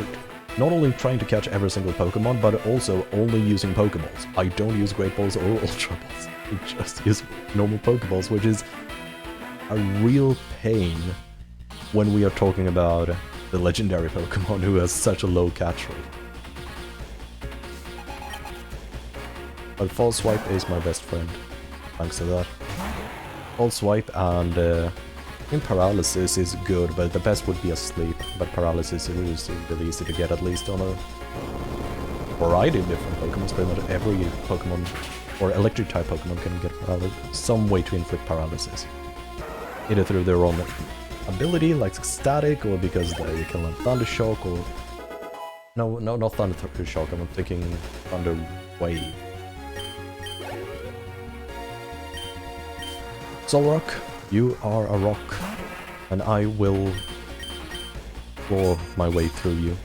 not only trying to catch every single Pokemon, but also only using Pokeballs. I don't use Great Balls or Ultra Balls, I just use normal Pokeballs, which is a real pain when we are talking about the legendary Pokemon who has such a low catch rate. But False Swipe is my best friend. Thanks to that. False Swipe and Paralysis is good, but the best would be Asleep. But Paralysis is really easy to get, at least on a variety of different Pokemon. Pretty much every Pokemon or electric type Pokemon can get some way to inflict paralysis. Either through their own ability, like Static, or because they can learn Thunder Shock, or... No, not Thunder Shock, I'm thinking Thunder Wave. Solrock, you are a rock, and I will claw my way through you.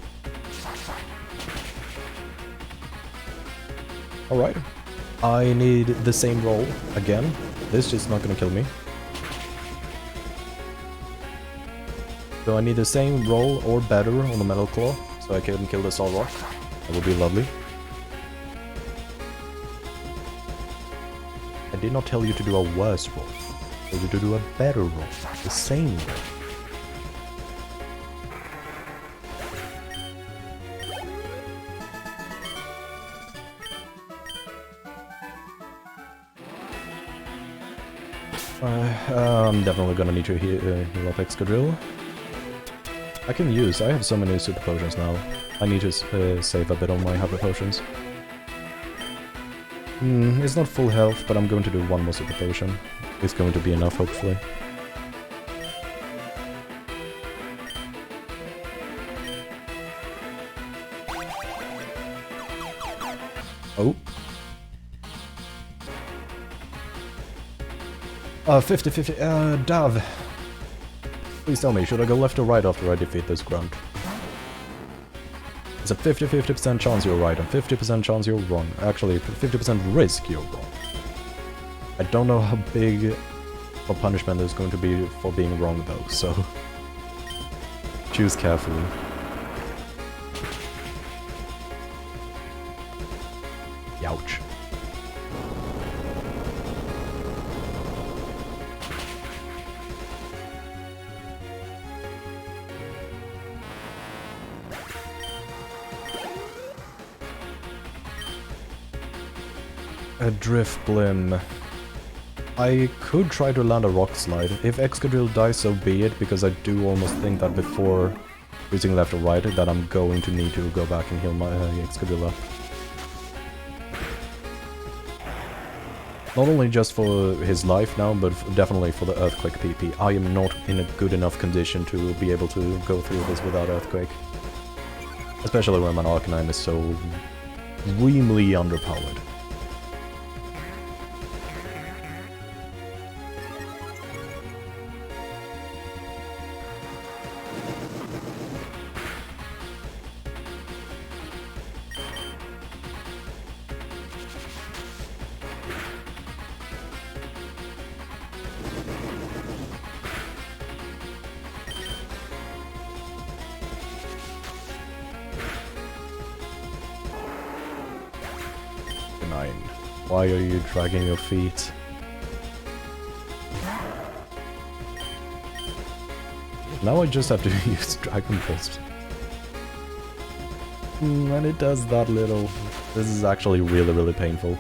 Alright, I need the same roll again. This is not gonna kill me. So I need the same roll or better on the Metal Claw, so I can kill the Solrock. That would be lovely. I did not tell you to do a worse roll. I told you to do a better roll. The same roll. I'm definitely gonna need to heal up Excadrill. I have so many super potions now. I need to save a bit on my hyper potions. It's not full health, but I'm going to do one more super potion. It's going to be enough, hopefully. Oh. 50-50, Dav. Please tell me, should I go left or right after I defeat this grunt? It's a 50-50% chance you're right and 50% chance you're wrong. Actually, 50% risk you're wrong. I don't know how big a punishment there's going to be for being wrong though, so choose carefully. Youch. A Drifblim. I could try to land a rock slide. If Excadrill dies, so be it, because I do almost think that before using left or right that I'm going to need to go back and heal my Excadrill up. Not only just for his life now, but definitely for the Earthquake PP. I am not in a good enough condition to be able to go through this without Earthquake. Especially when my Arcanine is so extremely underpowered. Why are you dragging your feet? Now I just have to use Dragon Pulse. And it does that little... This is actually really, really painful.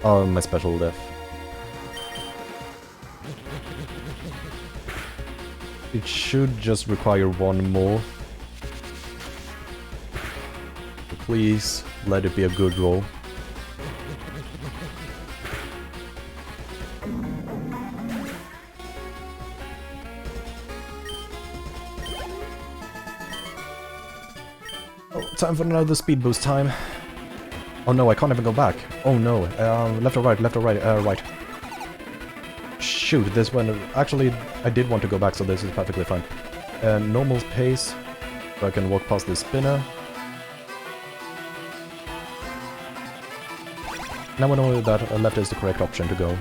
Oh, my special def. It should just require one more. Please, let it be a good roll. Time for another speed boost time. Oh no, I can't even go back. Oh no, left or right, right. Shoot, this one... Actually, I did want to go back, so this is perfectly fine. Normal pace, so I can walk past the spinner. Now I know that left is the correct option to go.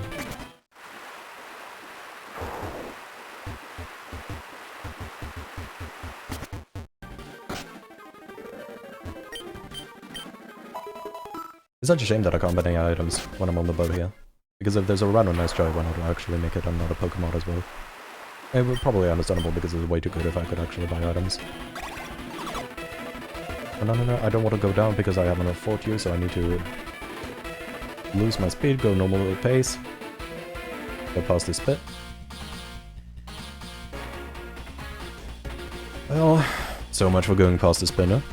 It's such a shame that I can't buy any items when I'm on the boat here. Because if there's a random nice try, why not actually make it another Pokemon as well? It would probably be understandable because it's way too good if I could actually buy items. Oh, no, I don't want to go down because I have enough fort use, so I need to lose my speed, go normal pace, go past this bit. Well, so much for going past the spinner.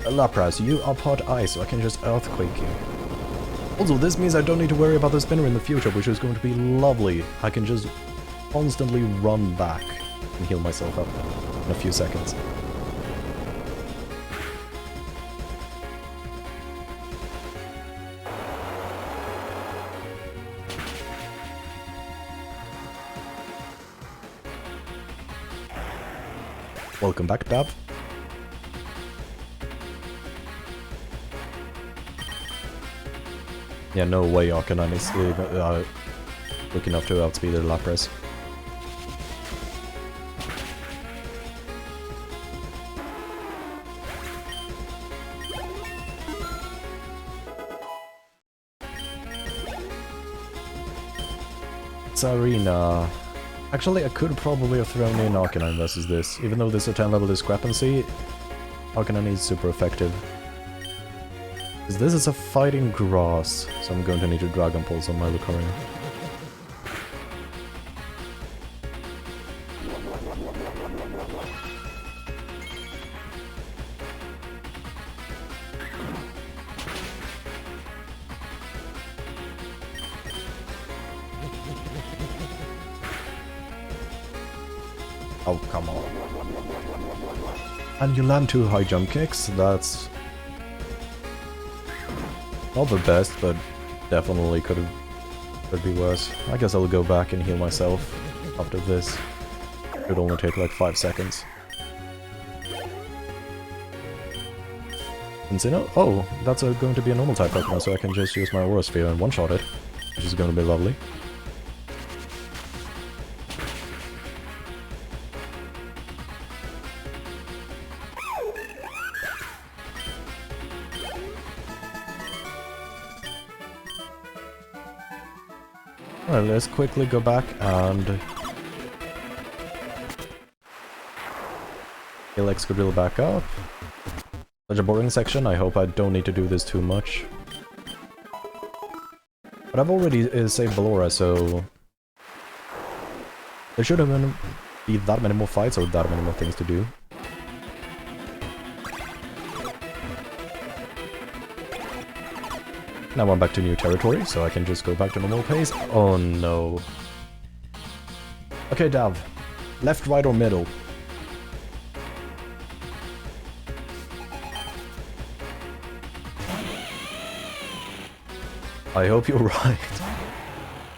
Lapras, you are part ice, so I can just Earthquake you. Also, this means I don't need to worry about the spinner in the future, which is going to be lovely. I can just constantly run back and heal myself up in a few seconds. Welcome back, Dab. Yeah, no way Arcanine is quick enough to outspeed the Lapras. Tsarina. Actually, I could probably have thrown in Arcanine versus this. Even though there's a 10 level discrepancy, Arcanine is super effective. This is a fighting grass, so I'm going to need to Dragon Pulse on my Lucario. Oh, come on. And you land 2 high jump kicks, that's... not the best, but definitely could be worse. I guess I'll go back and heal myself after this. It would only take like 5 seconds. Incineroar? Oh, that's going to be a normal type Pokemon, so I can just use my Aura Sphere and one-shot it, which is going to be lovely. Alright, let's quickly go back and Heal Excadrill back up. Such a boring section, I hope I don't need to do this too much. But I've already saved Ballora, so... there shouldn't be that many more fights or that many more things to do. Now I'm back to new territory, so I can just go back to normal pace. Oh no. Okay, Dav. Left, right, or middle? I hope you're right.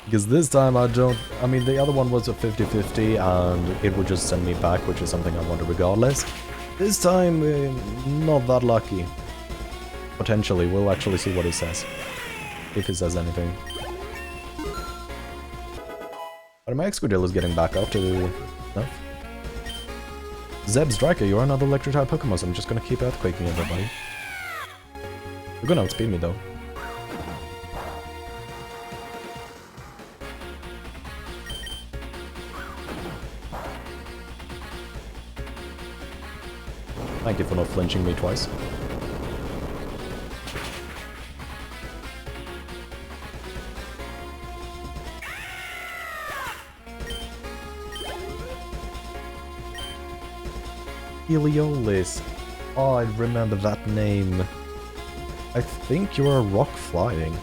Because this time I don't... I mean, the other one was a 50-50 and it would just send me back, which is something I wanted regardless. This time, not that lucky. Potentially, we'll actually see what it says. If it says anything. But my Excadrill is getting back up to... no? Zeb Striker, you're another electric-type Pokemon, so I'm just gonna keep Earthquaking everybody. You're gonna outspeed me though. Thank you for not flinching me twice. Heliolisk. Oh, I remember that name. I think you're a rock flying.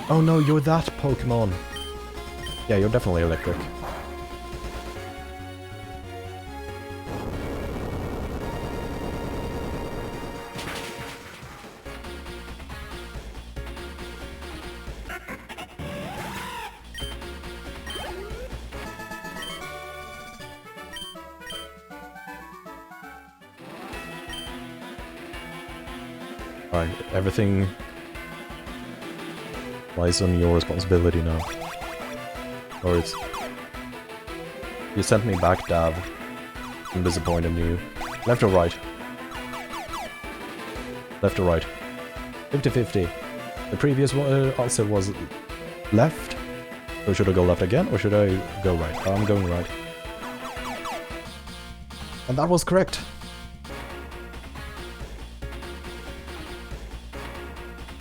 Oh no, you're that Pokemon. Yeah, you're definitely electric. Alright, everything lies on your responsibility now. Or it's... you sent me back, Dav. I'm disappointed in you. Left or right? Left or right? 50-50. The previous answer was left. So should I go left again, or should I go right? I'm going right. And that was correct.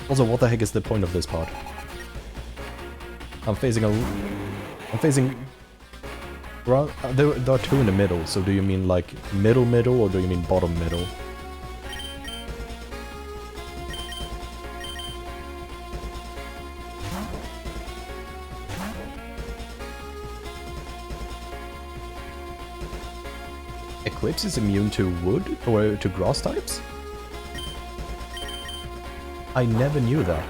Also, what the heck is the point of this part? I'm facing there are two in the middle, so do you mean like middle, or do you mean bottom middle? Eclipse is immune to wood, or to grass types? I never knew that.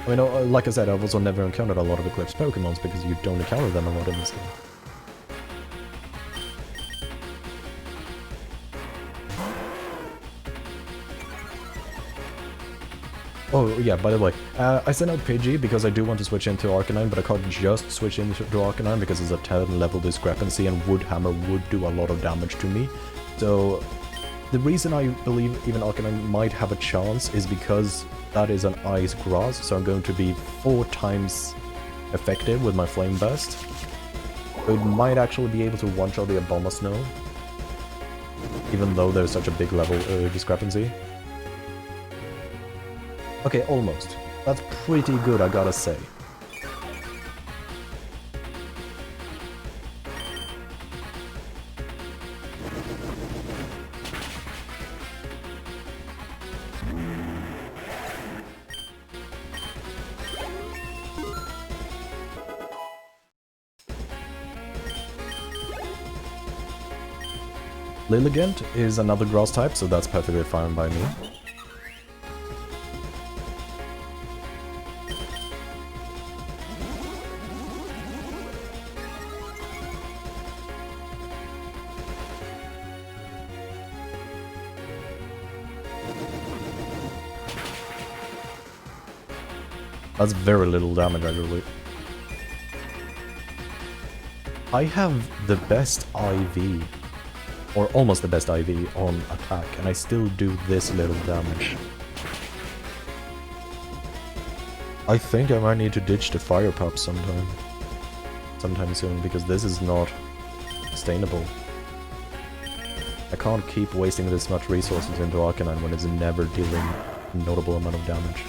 I mean, like I said, I've also never encountered a lot of Eclipse Pokemons because you don't encounter them a lot in this game. Oh, yeah, by the way, I sent out Pidgey because I do want to switch into Arcanine, but I can't just switch into Arcanine because it's a 10 level discrepancy and Wood Hammer would do a lot of damage to me. So... the reason I believe even Arcanine might have a chance is because that is an Ice Grass, so I'm going to be 4 times effective with my Flame Burst. So it might actually be able to one-shot the Abomasnow, even though there's such a big level discrepancy. Okay, almost. That's pretty good, I gotta say. Lilligant is another grass type, so that's perfectly fine by me. That's very little damage, actually. I have the best IV. Or almost the best IV on attack, and I still do this little damage. I think I might need to ditch the Fire Pup sometime soon, because this is not sustainable. I can't keep wasting this much resources into Arcanine when it's never dealing a notable amount of damage.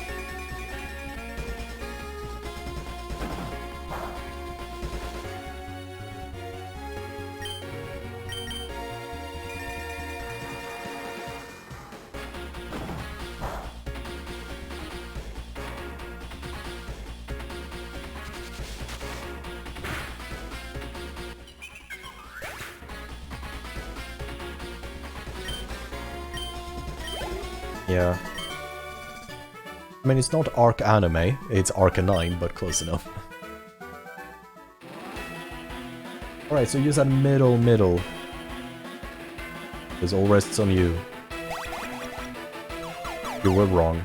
Yeah. I mean, it's not Arc Anime, it's Arcanine, but close enough. Alright, so use that middle. Because all rests on you. You were wrong.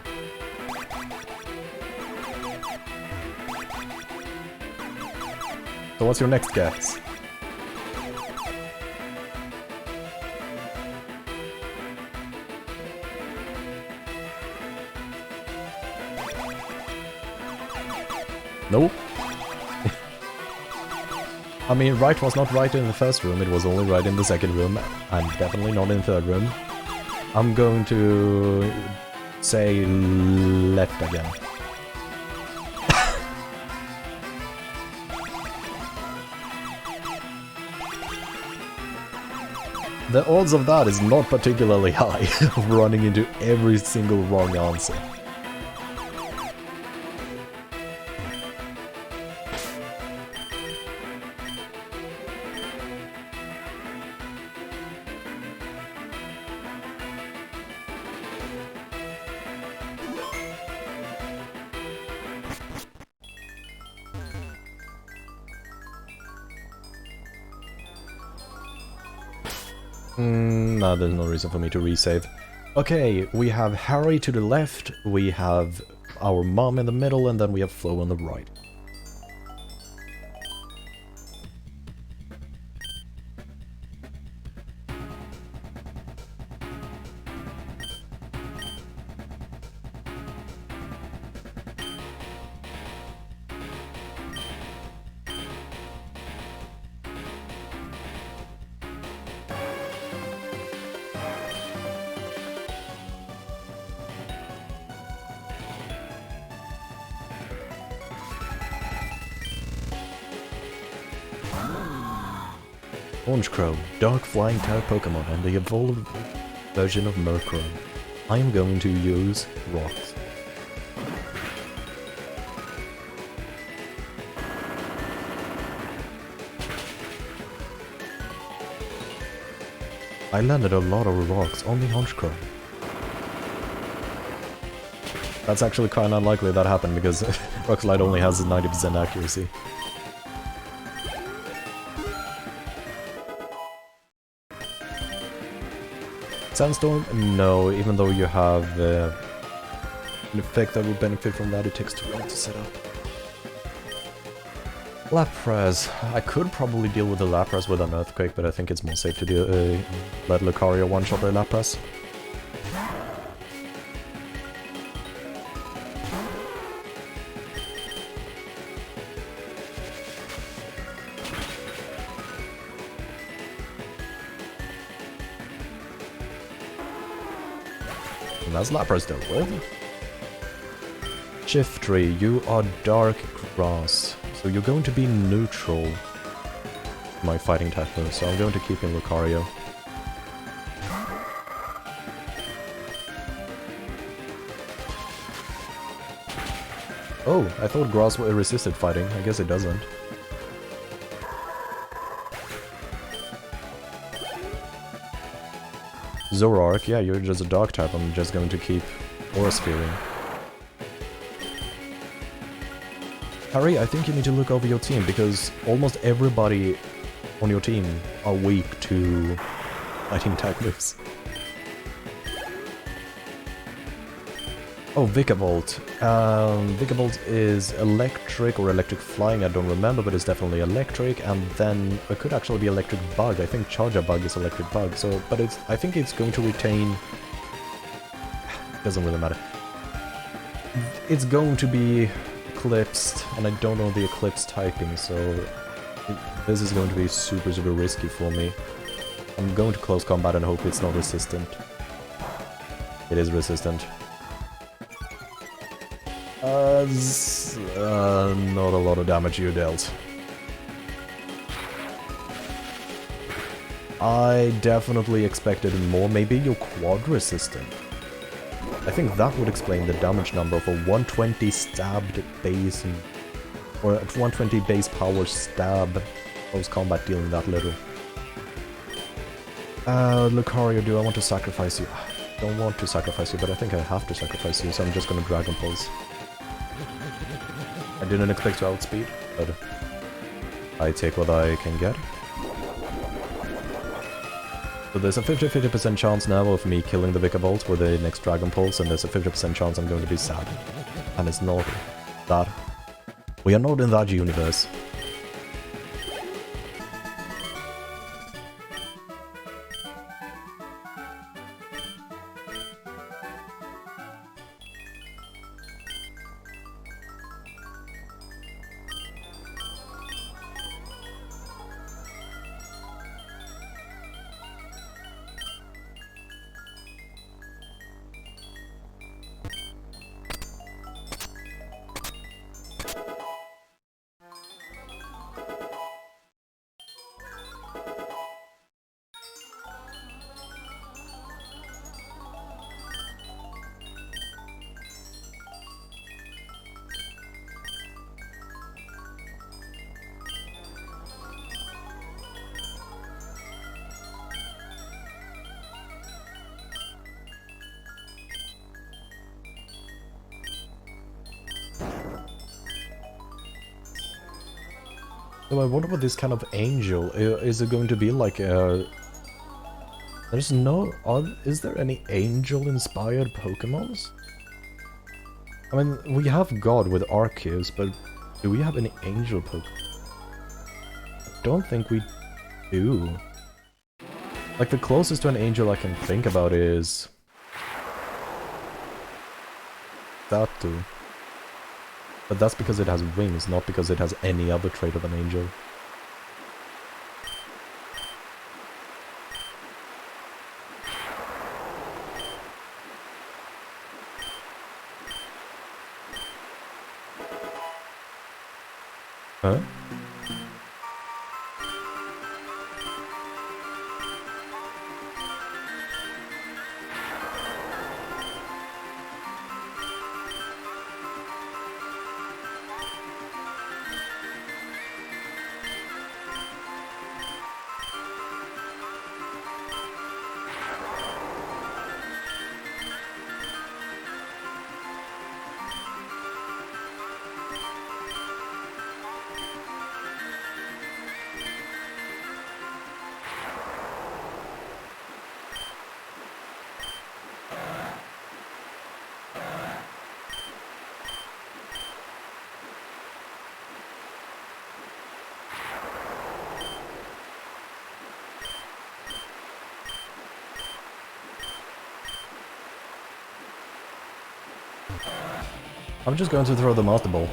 So what's your next guess? Nope. I mean, right was not right in the first room, it was only right in the second room, and definitely not in the third room. I'm going to say left again. The odds of that is not particularly high, of running into every single wrong answer. Nah, there's no reason for me to resave. Okay, we have Harry to the left, we have our mom in the middle, and then we have Flo on the right. Orange Crow, dark flying type Pokemon and the evolved version of Murkrow. I am going to use rocks. I landed a lot of rocks on the Orange Crow. That's actually kinda unlikely that happened because Rock Slide only has 90% accuracy. Sandstorm? No, even though you have an effect that would benefit from that, it takes too long to set up. Lapras. I could probably deal with the Lapras with an Earthquake, but I think it's more safe to deal, let Lucario one-shot the Lapras. And that's Lapras dealt with. Shiftry, you are Dark Grass, so you're going to be neutral. My fighting type move, so I'm going to keep in Lucario. Oh, I thought Grass resisted fighting. I guess it doesn't. Zoroark, yeah, you're just a Dark type. I'm just going to keep Aura Sphering. Harry, I think you need to look over your team, because almost everybody on your team are weak to fighting type moves. Oh, Vikavolt. Vikavolt is electric or electric flying, I don't remember, but it's definitely electric, and then it could actually be electric bug. I think Charger Bug is electric bug, so, but it's, I think it's going to retain... Doesn't really matter. It's going to be Eclipsed, and I don't know the Eclipse typing, so this is going to be super risky for me. I'm going to close combat and hope it's not resistant. It is resistant. Not a lot of damage you dealt. I definitely expected more. Maybe you're quad resistant. I think that would explain the damage number for 120 stabbed base and, or 120 base power stab close combat dealing that little. Lucario, do I want to sacrifice you? I don't want to sacrifice you, but I think I have to sacrifice you, so I'm just gonna Dragon Pulse. I didn't expect to outspeed, but I take what I can get. So there's a 50-50% chance now of me killing the Vikavolt with the next Dragon Pulse, and there's a 50% chance I'm going to be sad. And it's not that. We are not in that universe. So I wonder what this kind of angel, is it going to be like a... There's no... is there any angel-inspired Pokémons? I mean, we have God with Arceus, but do we have any angel Pokémon? I don't think we do. Like, the closest to an angel I can think about is... Satu. But that's because it has wings, not because it has any other trait of an angel. Huh? I'm just going to throw the Master Ball.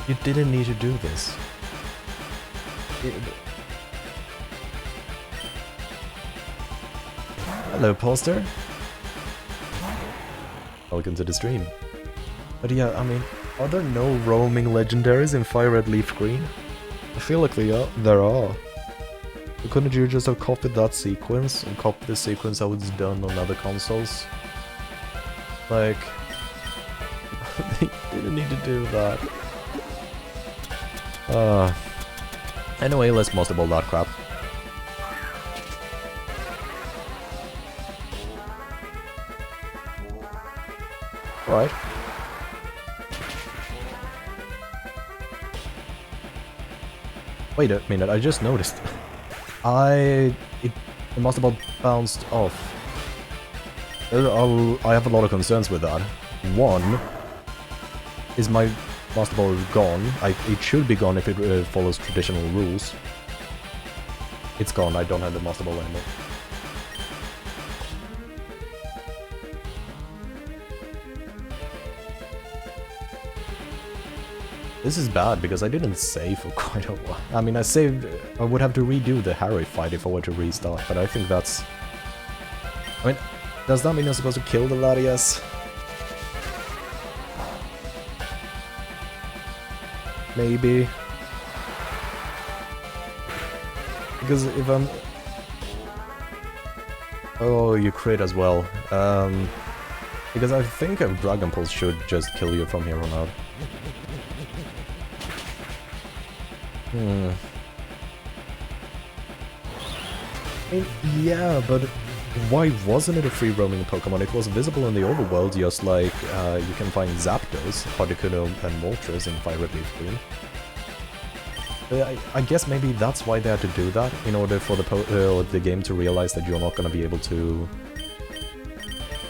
You didn't need to do this. Hello, Polster. Welcome to the stream. But yeah, I mean, are there no roaming legendaries in Fire Red Leaf Green? I feel like there are. But couldn't you just have copied that sequence and copied the sequence that was done on other consoles? Like, you didn't need to do that. Anyway, let's Master Ball that crap. Right. Wait a minute, I just noticed. It must have bounced off. I have a lot of concerns with that. One, is my Master Ball gone? It should be gone if it follows traditional rules. It's gone, I don't have the Master Ball anymore. This is bad, because I didn't save for quite a while. I mean, I saved... I would have to redo the Harry fight if I were to restart, but I think that's... I mean, does that mean I'm supposed to kill the Latias? Maybe. Because if I'm... Oh, you crit as well. Because I think a Dragon Pulse should just kill you from here on out. Yeah, but why wasn't it a free roaming Pokemon? It was visible in the overworld, just like you can find Zapdos, Articuno, and Moltres in Fire Red Leaf Green. I guess maybe that's why they had to do that, in order for the game to realize that you're not going to be able to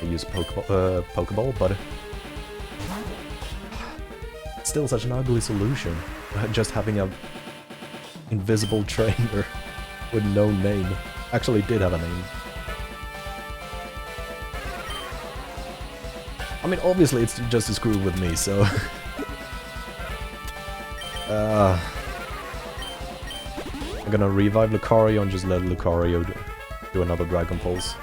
use Pokeball, but it's still such an ugly solution. Just having a invisible trainer with no name. Actually did have a name. I mean, obviously it's just to screw with me, so... I'm gonna revive Lucario and just let Lucario do another Dragon Pulse.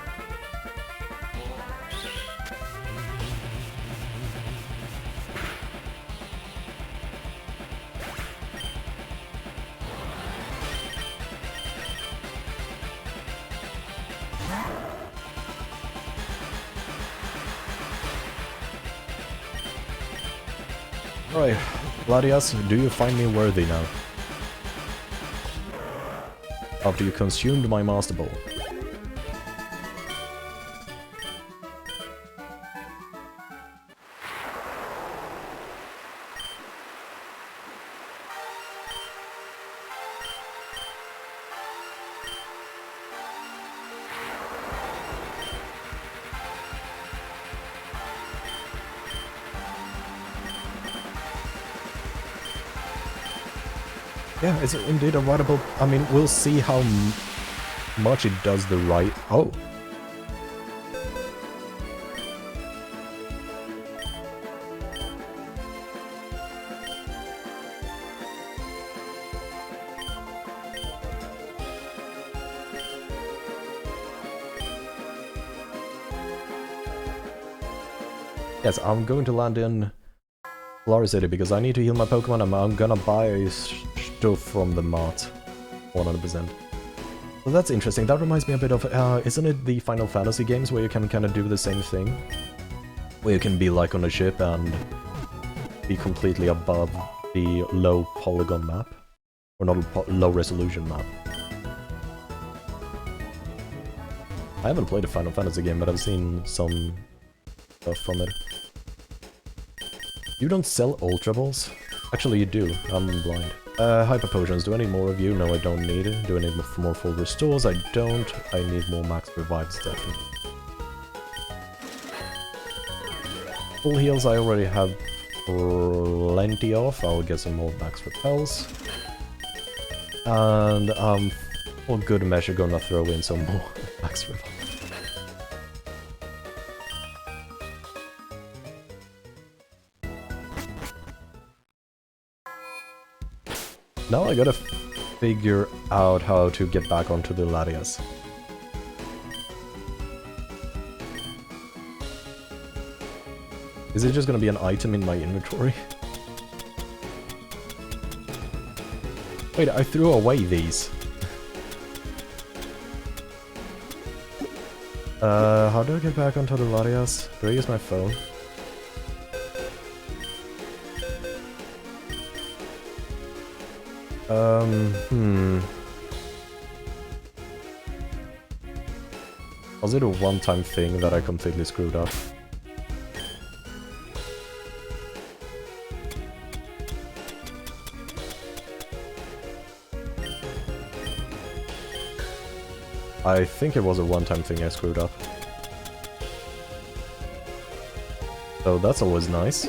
Right, Latias, do you find me worthy now? After you consumed my Master Ball. Yeah, it's indeed a writable... I mean, we'll see how much it does the right... Oh! Yes, I'm going to land in Flower City because I need to heal my Pokemon and I'm gonna buy stuff from the mart. 100%. So that's interesting. That reminds me a bit of, isn't it the Final Fantasy games where you can kind of do the same thing? Where you can be like on a ship and be completely above the low polygon map? Or not a low resolution map. I haven't played a Final Fantasy game, but I've seen some stuff from it. You don't sell Ultra Balls? Actually, you do. I'm blind. Hyper Potions. Do I need more of you? No, I don't need it. Do I need more full restores? I don't. I need more max revives, definitely. Full heals I already have plenty of. I'll get some more max repels. And for good measure gonna throw in some more max repels. Now I gotta figure out how to get back onto the Latias. Is it just gonna be an item in my inventory? Wait, I threw away these. How do I get back onto the Latias? Do I use my phone? Was it a one-time thing that I completely screwed up? I think it was a one-time thing I screwed up. So that's always nice.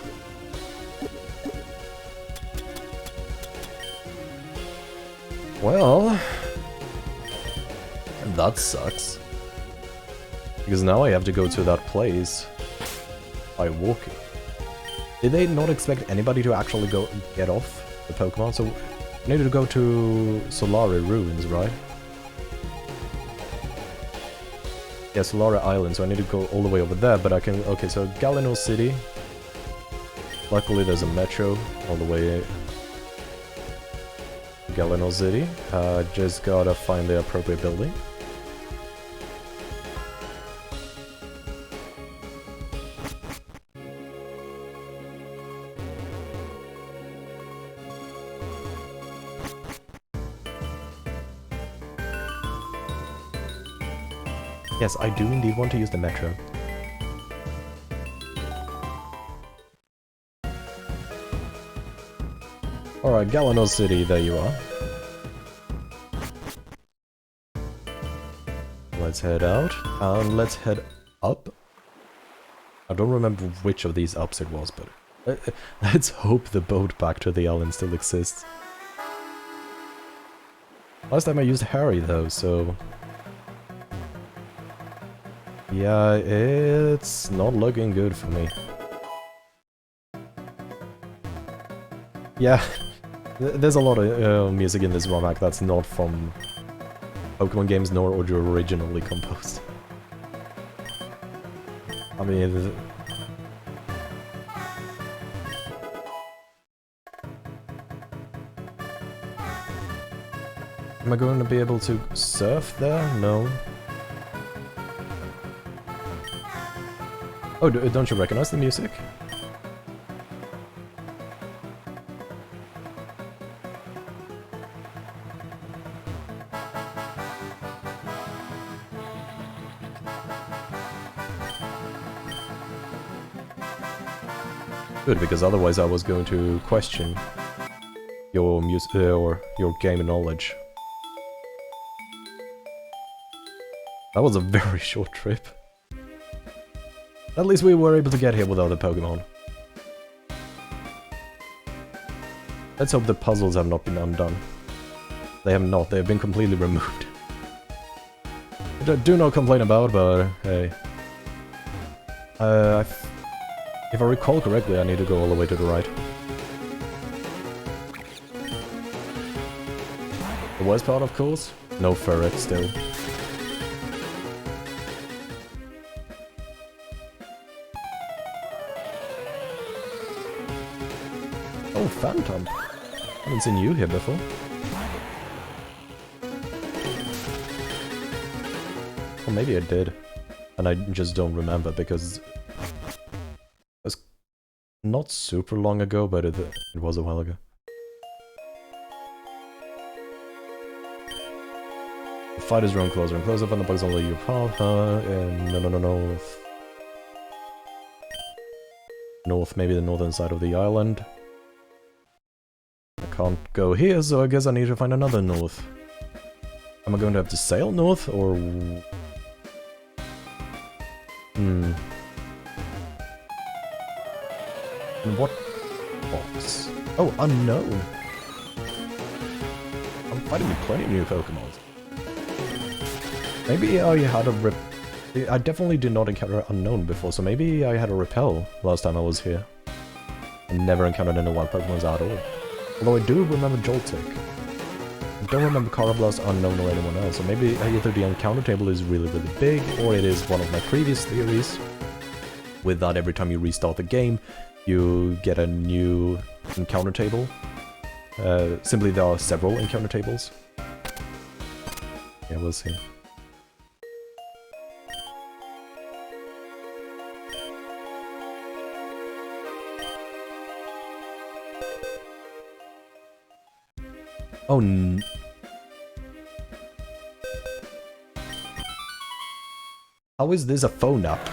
Well, That sucks. Because now I have to go to that place by walking. Did they not expect anybody to actually get off the Pokemon? So I need to go to Solari Ruins, right? Yeah, Solara Island, so I need to go all the way over there, but I can... Okay, so Galeno City. Luckily there's a metro all the way to Galeno City. Just gotta find the appropriate building. Yes, I do indeed want to use the metro. Alright, Galeno City, there you are. Let's head out, and let's head up. I don't remember which of these ups it was, but let's hope the boat back to the island still exists. Last time I used Harry though, so... yeah, it's not looking good for me. Yeah, there's a lot of music in this ROM hack that's not from Pokemon games nor originally composed. I mean... am I going to be able to surf there? No. Oh, don't you recognize the music? Good, because otherwise I was going to question your music or your game knowledge. That was a very short trip. At least we were able to get here without the Pokemon. Let's hope the puzzles have not been undone. They have not, they have been completely removed. Which I do not complain about, but hey. If I recall correctly, I need to go all the way to the right. The worst part, of course? No ferret still. Oh, Phantom! I haven't seen you here before. Or maybe I did. And I just don't remember because... it was not super long ago, but it was a while ago. The fight is growing closer and closer, but the bugs only your path. No. North, maybe the northern side of the island. I can't go here, so I guess I need to find another north. Am I going to have to sail north, or... And what box? Oh, unknown! I'm fighting with plenty of new Pokemon. Maybe I had a I definitely did not encounter unknown before, so maybe I had a repel last time I was here. I never encountered any wild Pokemons at all. Although I do remember Joltik. I don't remember Carablast, Unknown, or anyone else, so maybe either the encounter table is really big, or it is one of my previous theories. With that, every time you restart the game, you get a new encounter table. Simply there are several encounter tables. Yeah, we'll see. Oh, how is this a phone app?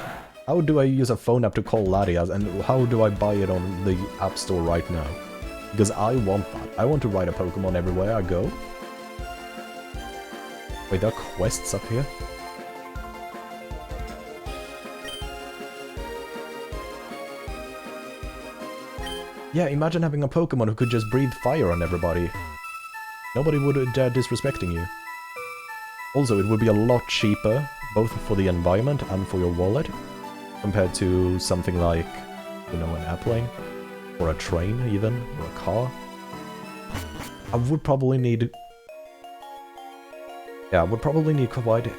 How do I use a phone app to call Latias, and how do I buy it on the App Store right now? Because I want that. I want to ride a Pokemon everywhere I go. Wait, there are quests up here? Yeah, imagine having a Pokemon who could just breathe fire on everybody. Nobody would dare disrespecting you. Also, it would be a lot cheaper, both for the environment and for your wallet, compared to something like, you know, an airplane, or a train even, or a car. I would probably need... Yeah, I would probably need quite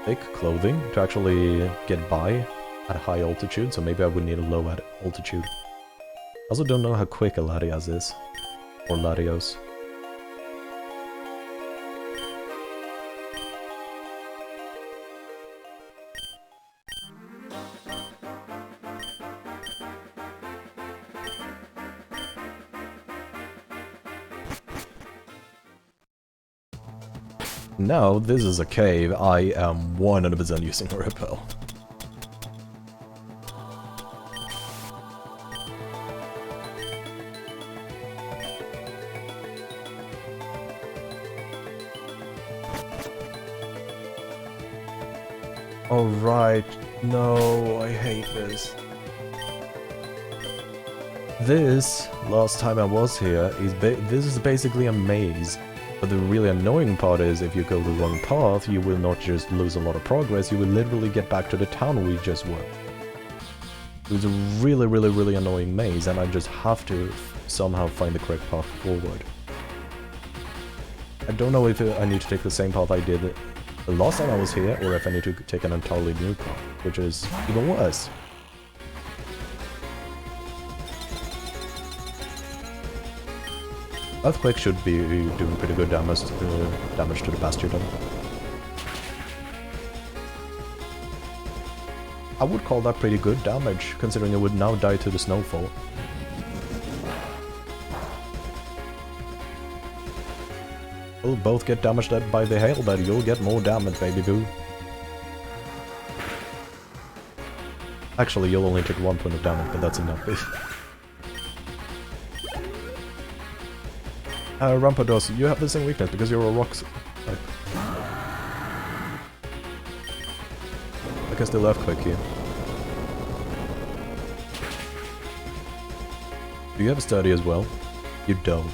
thick clothing to actually get by at high altitude, so maybe I would need a low altitude. I also don't know how quick a Latias is, or Latios. Now, this is a cave. I am 100% using a repel. Oh right, no, I hate this. This, last time I was here, this is basically a maze. But the really annoying part is, if you go the wrong path, you will not just lose a lot of progress, you will literally get back to the town we just were. It was a really annoying maze, and I just have to somehow find the correct path forward. I don't know if I need to take the same path I did the last time I was here, or if I need to take an entirely new path, which is even worse. Earthquake should be doing pretty good damage to the Bastion. I would call that pretty good damage, considering it would now die to the snowfall. We'll both get damaged by the hail, but you'll get more damage, baby boo. Actually, you'll only take 1 point of damage, but that's enough. Rampados, you have the same weakness because you're a rock type. I can still earthquake you. Do you have a sturdy as well? You don't.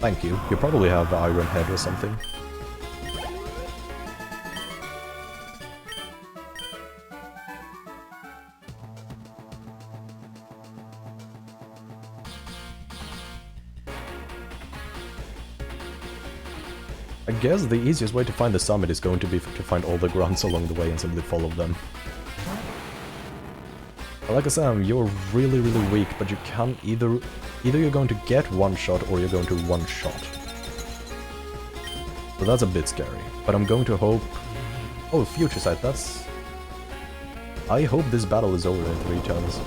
Thank you. You probably have Iron Head or something. I guess the easiest way to find the summit is going to be to find all the grunts along the way and simply follow them. But like I said, you're really weak, but you can either you're going to get one shot or you're going to one shot. So that's a bit scary. But I'm going to hope... Oh, Future Sight, that's... I hope this battle is over in 3 turns.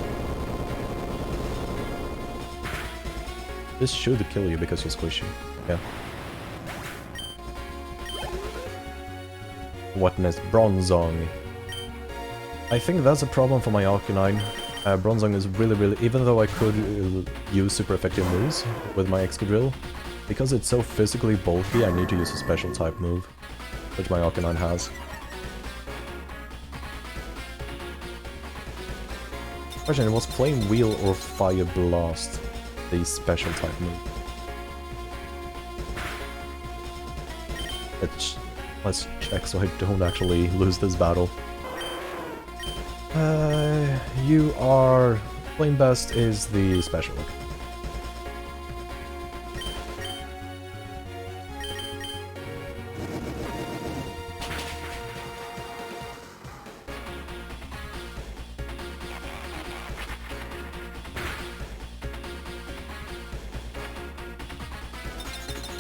This should kill you because you're squishy. Yeah. Wetness, Bronzong. I think that's a problem for my Arcanine. Bronzong is really... Even though I could use super effective moves with my Excadrill, because it's so physically bulky, I need to use a special type move, which my Arcanine has. Question, was Flame Wheel or Fire Blast the special type move? Let's check so I don't actually lose this battle. You are... Flame Best is the special.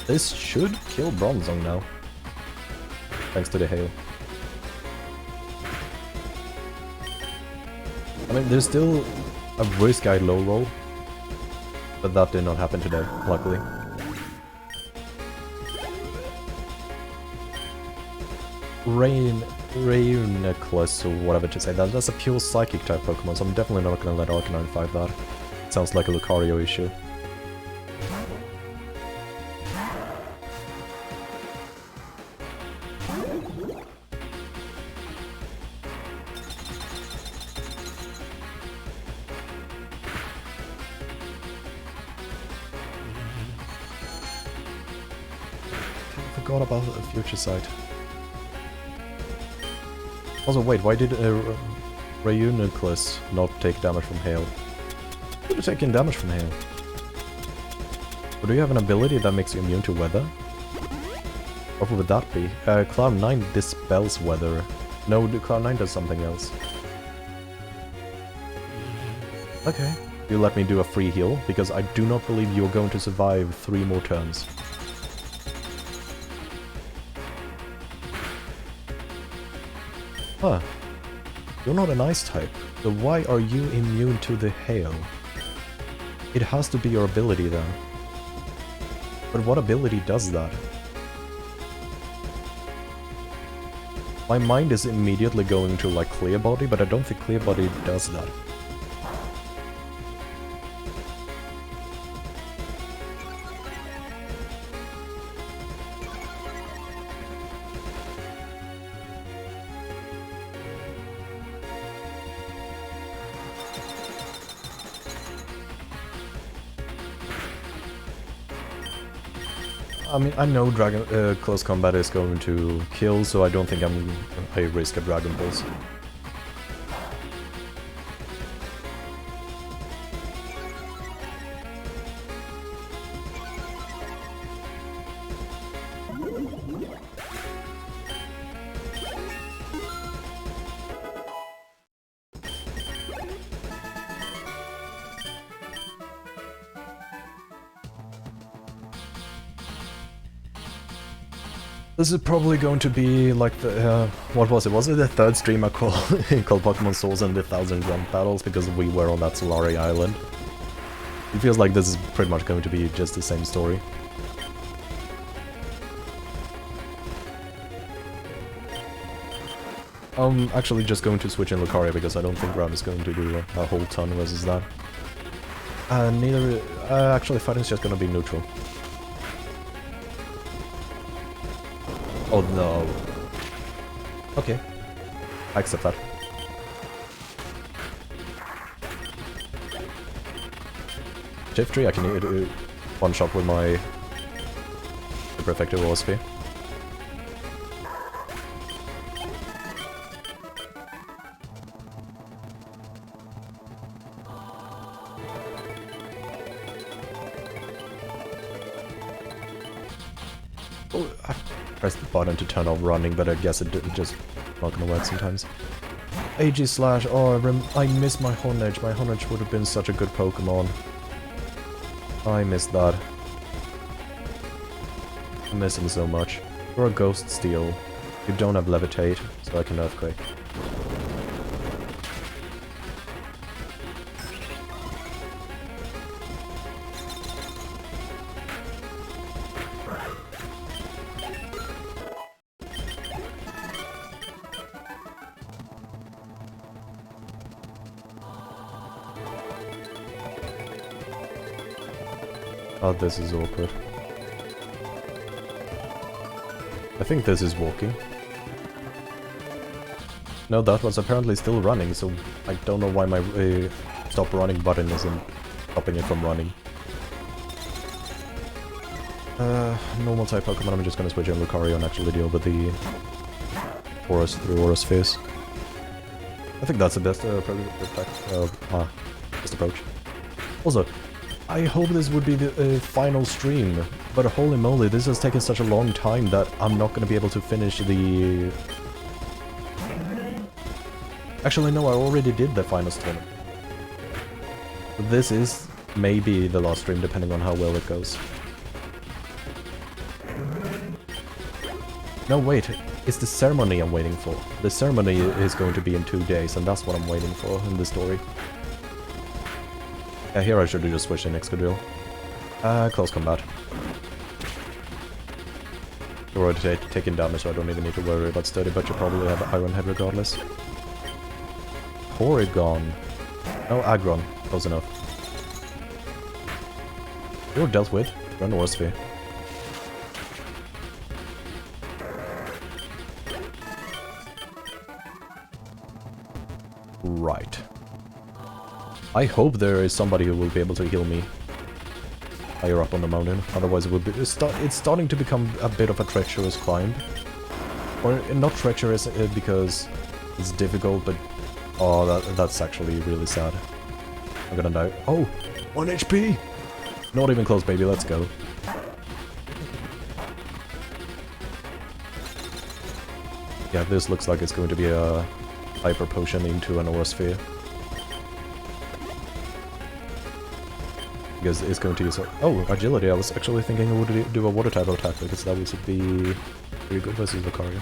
This should kill Bronzong now. Thanks to the hail. I mean, there's still a voice guide low roll, but that did not happen today, luckily. Rain Necklace, or whatever to say that, that's a pure psychic type Pokemon, so I'm definitely not gonna let Arcanine fight that. Sounds like a Lucario issue. Forgot about the Future Sight. Also, wait, why did Reuniclus not take damage from hail? Could have taken damage from hail. Or do you have an ability that makes you immune to weather? What would that be? Cloud 9 dispels weather. No, Cloud 9 does something else. Okay. You let me do a free heal, because I do not believe you're going to survive 3 more turns. Huh. You're not an ice type, so why are you immune to the hail? It has to be your ability then. But what ability does that? My mind is immediately going to like Clear Body, but I don't think Clear Body does that. I mean, I know close combat is going to kill, so I don't think I risk a Dragon Pulse. This is probably going to be like the, what was it? Was it the third stream I called Pokémon SORS and the 1000 Grand Battles because we were on that Solari Island? It feels like this is pretty much going to be just the same story. I'm actually just going to switch in Lucaria because I don't think Ground is going to do a whole ton versus that. Actually fighting's just gonna be neutral. Oh no. Okay. I accept that. Shift tree, I can one shot with my super effective OSP. Oh, I pressed the button to turn off running, but I guess it just not gonna work sometimes. AG Slash, oh, I miss my Honedge. My Honedge would have been such a good Pokemon. I miss that. I miss him so much. You're a Ghost Steel. You don't have Levitate, so I can Earthquake. Oh, this is awkward. I think this is walking. No, that was apparently still running, so I don't know why my stop running button isn't stopping it from running. Normal type Pokemon, I'm just gonna switch in Lucario and actually deal with the Aura through Aura Spheres. I think that's the best best approach. Also, I hope this would be the final stream, but holy moly, this has taken such a long time that I'm not going to be able to finish the... Actually, no, I already did the final stream. This is maybe the last stream, depending on how well it goes. No, wait, it's the ceremony I'm waiting for. The ceremony is going to be in 2 days, and that's what I'm waiting for in the story. Yeah, here I should have just switched in Excadrill. Close combat. You're already taking damage, so I don't even need to worry about Sturdy, but you probably have Iron Head regardless. Porygon. No, Aggron. Close enough. You're dealt with. Run Aura Sphere. Right. I hope there is somebody who will be able to heal me higher up on the mountain, otherwise it would be, it's starting to become a bit of a treacherous climb. Or not treacherous because It's difficult, but... Oh, that's actually really sad. I'm gonna die. Oh! 1 HP! Not even close, baby. Let's go. Yeah, this looks like it's going to be a Hyper Potion into an Aura Sphere. Because it's going to use... Oh, Agility. I was actually thinking it would do a Water type attack, because that would be pretty good versus Lucario.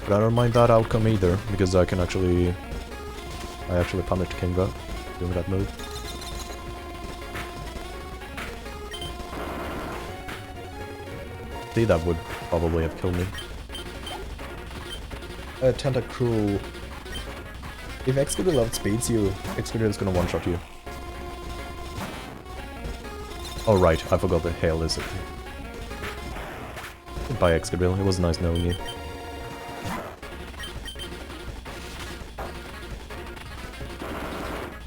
But I don't mind that outcome either, because I can actually... I actually punished Kingba doing that move. See, that would probably have killed me. Tentacruel. If Excadrill outspeeds you, Excadrill is gonna one-shot you. Oh right, I forgot that Hail is it. Goodbye Excadrill, it was nice knowing you.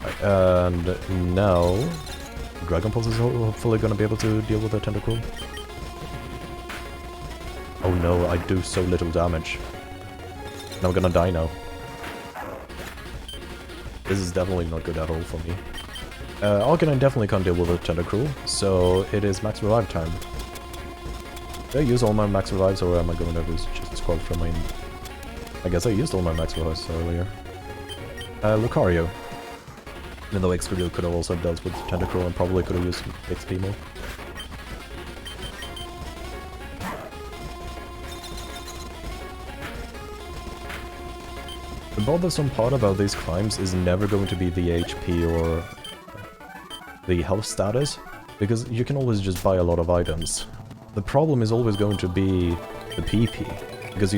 Right, and now... Dragon Pulse is hopefully gonna be able to deal with the Tentacruel. Oh no, I do so little damage. And I'm gonna die now. This is definitely not good at all for me. Arcanine definitely can't deal with a Tentacruel, so it is max revive time. Did I use all my max revives, or am I going to just scroll from my... I guess I used all my max revives earlier. Lucario. Even though Excadrill could have also dealt with Tentacruel and probably could have used XP more. The bothersome part about these climbs is never going to be the HP or the health status, because you can always just buy a lot of items. The problem is always going to be the PP, because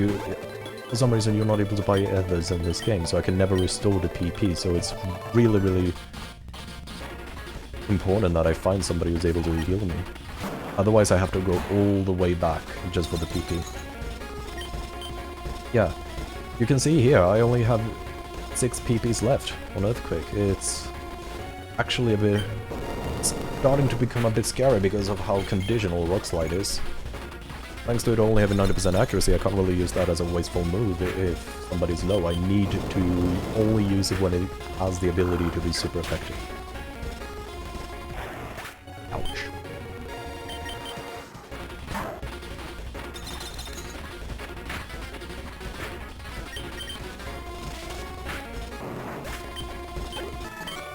for some reason you're not able to buy others in this game, so I can never restore the PP, so it's really, really important that I find somebody who's able to heal me. Otherwise I have to go all the way back just for the PP. Yeah. You can see here, I only have 6 PPs left on Earthquake. It's actually a bit... It's starting to become a bit scary because of how conditional Rock Slide is. Thanks to it only having 90% accuracy, I can't really use that as a wasteful move if somebody's low. I need to only use it when it has the ability to be super effective. Ouch.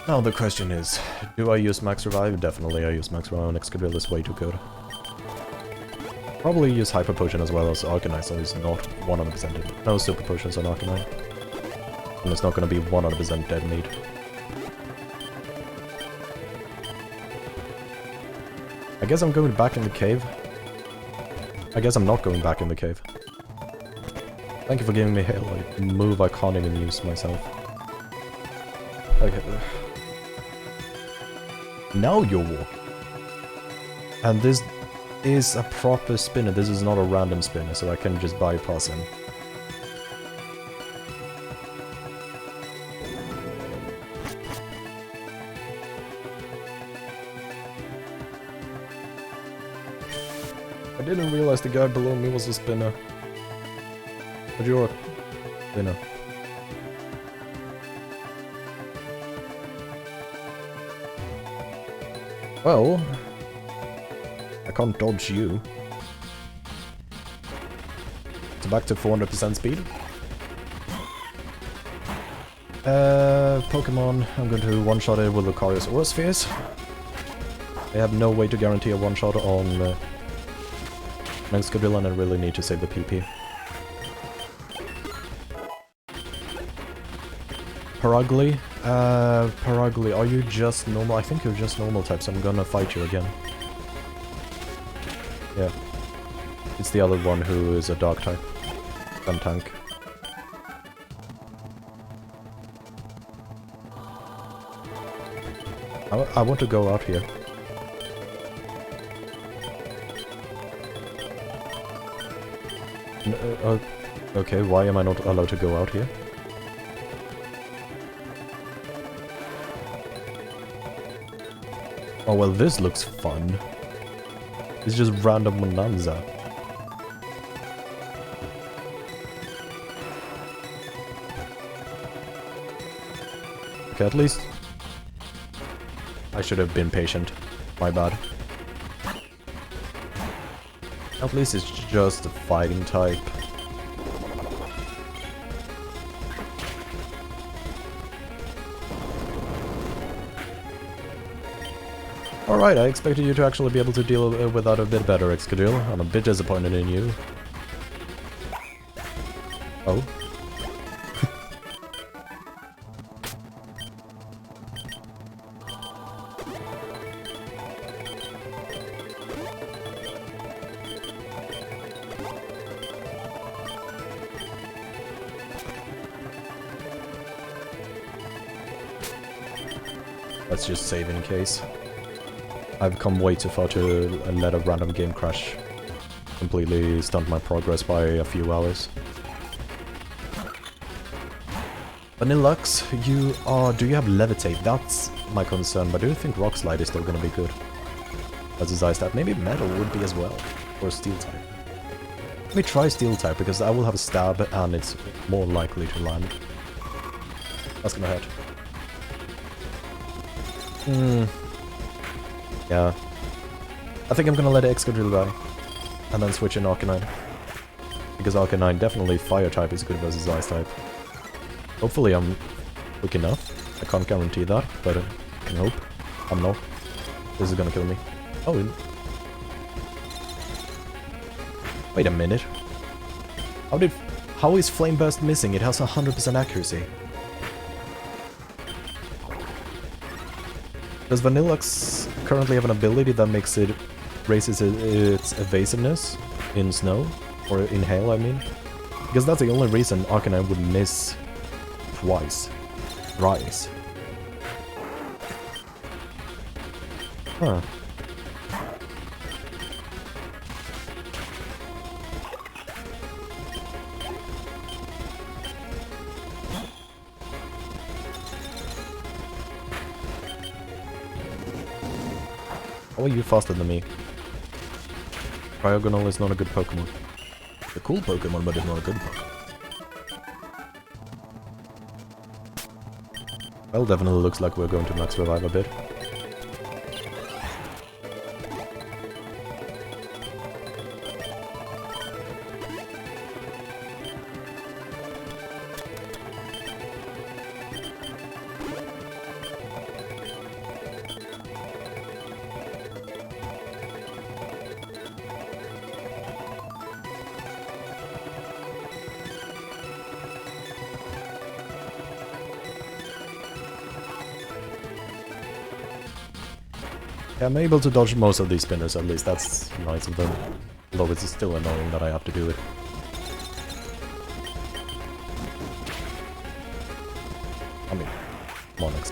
Now the question is, do I use Max Revive? Definitely I use Max Revive on Excadrill, is way too good. Probably use Hyper Potion as well as Arcanine, so it's not 100% dead. No Super Potions on Arcanine. And it's not gonna be 100% dead need. I guess I'm going back in the cave. I guess I'm not going back in the cave. Thank you for giving me Hail, a move I can't even use myself. Okay. Now you're walking. And this is a proper spinner. This is not a random spinner, so I can just bypass him. I didn't realize the guy below me was a spinner. But you're a spinner. Well, I can't dodge you. So back to 400% speed. Pokemon, I'm going to one-shot it with Lucario's Aura Spheres. I have no way to guarantee a one-shot on Excadrill, and I really need to save the PP. Paragly? Paragly, are you just normal? I think you're just normal type, so I'm gonna fight you again. Yeah. It's the other one who is a dark type. Gun tank. I want to go out here. Okay, why am I not allowed to go out here? Oh well, this looks fun. It's just random bonanza. Okay, at least I should have been patient. My bad. At least it's just a fighting type. Alright, I expected you to actually be able to deal with that a bit better, Excadrill. I'm a bit disappointed in you. Oh. Let's just save in case. I've come way too far to let a random game crash completely stunt my progress by a few hours. Vanillux, do you have Levitate? That's my concern, but I do think Rock Slide is still gonna be good. As his ice type. Maybe Metal would be as well. Or Steel type. Let me try Steel type, because I will have a stab and it's more likely to land. That's gonna hurt. Yeah. I think I'm gonna let Excadrill die. And then switch in Arcanine. Because Arcanine definitely Fire type is good versus Ice type. Hopefully I'm quick enough. I can't guarantee that, but I can hope. I'm not. This is gonna kill me. Oh. Wait a minute. How is Flame Burst missing? It has 100% accuracy. Does Vanillux currently have an ability that makes it raises its evasiveness in snow? Or in hail, I mean? Because that's the only reason Arcanine would miss twice. Thrice. Huh. How are you faster than me? Cryogonal is not a good Pokemon. It's a cool Pokemon, but it's not a good Pokemon. Well, definitely looks like we're going to max revive a bit. Yeah, I'm able to dodge most of these spinners, at least that's nice of them. Although it's still annoying that I have to do it. I mean, come on, X.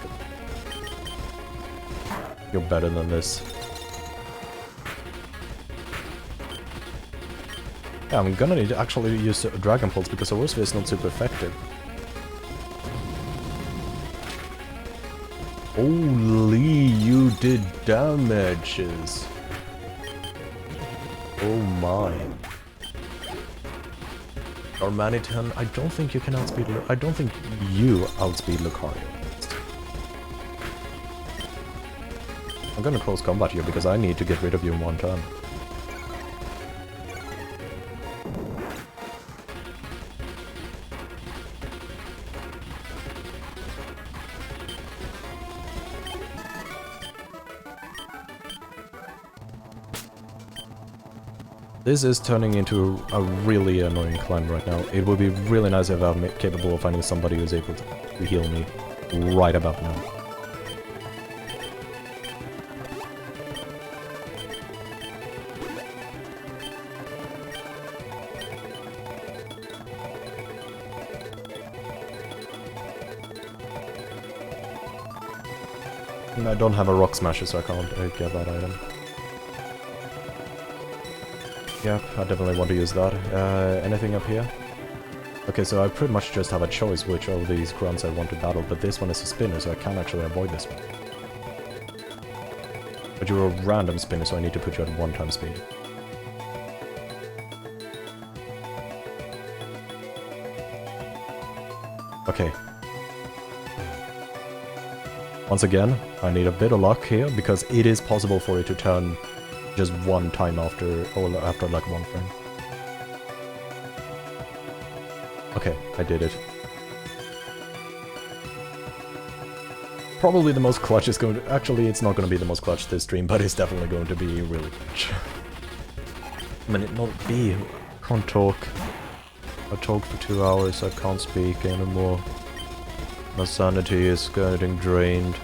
You're better than this. Yeah, I'm gonna need to actually use Dragon Pulse because Oversphere is not super effective. Holy, you did damages. Oh my. Armanitan, I don't think you can outspeed I don't think you outspeed Lucario. I'm gonna close combat here because I need to get rid of you in one turn. This is turning into a really annoying climb right now. It would be really nice if I'm capable of finding somebody who's able to heal me right about now. And I don't have a Rock Smasher, so I can't get that item. Yep, I definitely want to use that. Anything up here? Okay, so I pretty much just have a choice which of these grunts I want to battle, but this one is a spinner, so I can actually avoid this one. But you're a random spinner, so I need to put you at 1x speed. Okay. Once again, I need a bit of luck here, because it is possible for it to turn just one time after like one frame. Okay, I did it. Probably the most clutch is going to... Actually, it's not going to be the most clutch this stream, but it's definitely going to be really clutch. I mean, it not be... I can't talk. I talked for 2 hours, I can't speak anymore. My sanity is getting drained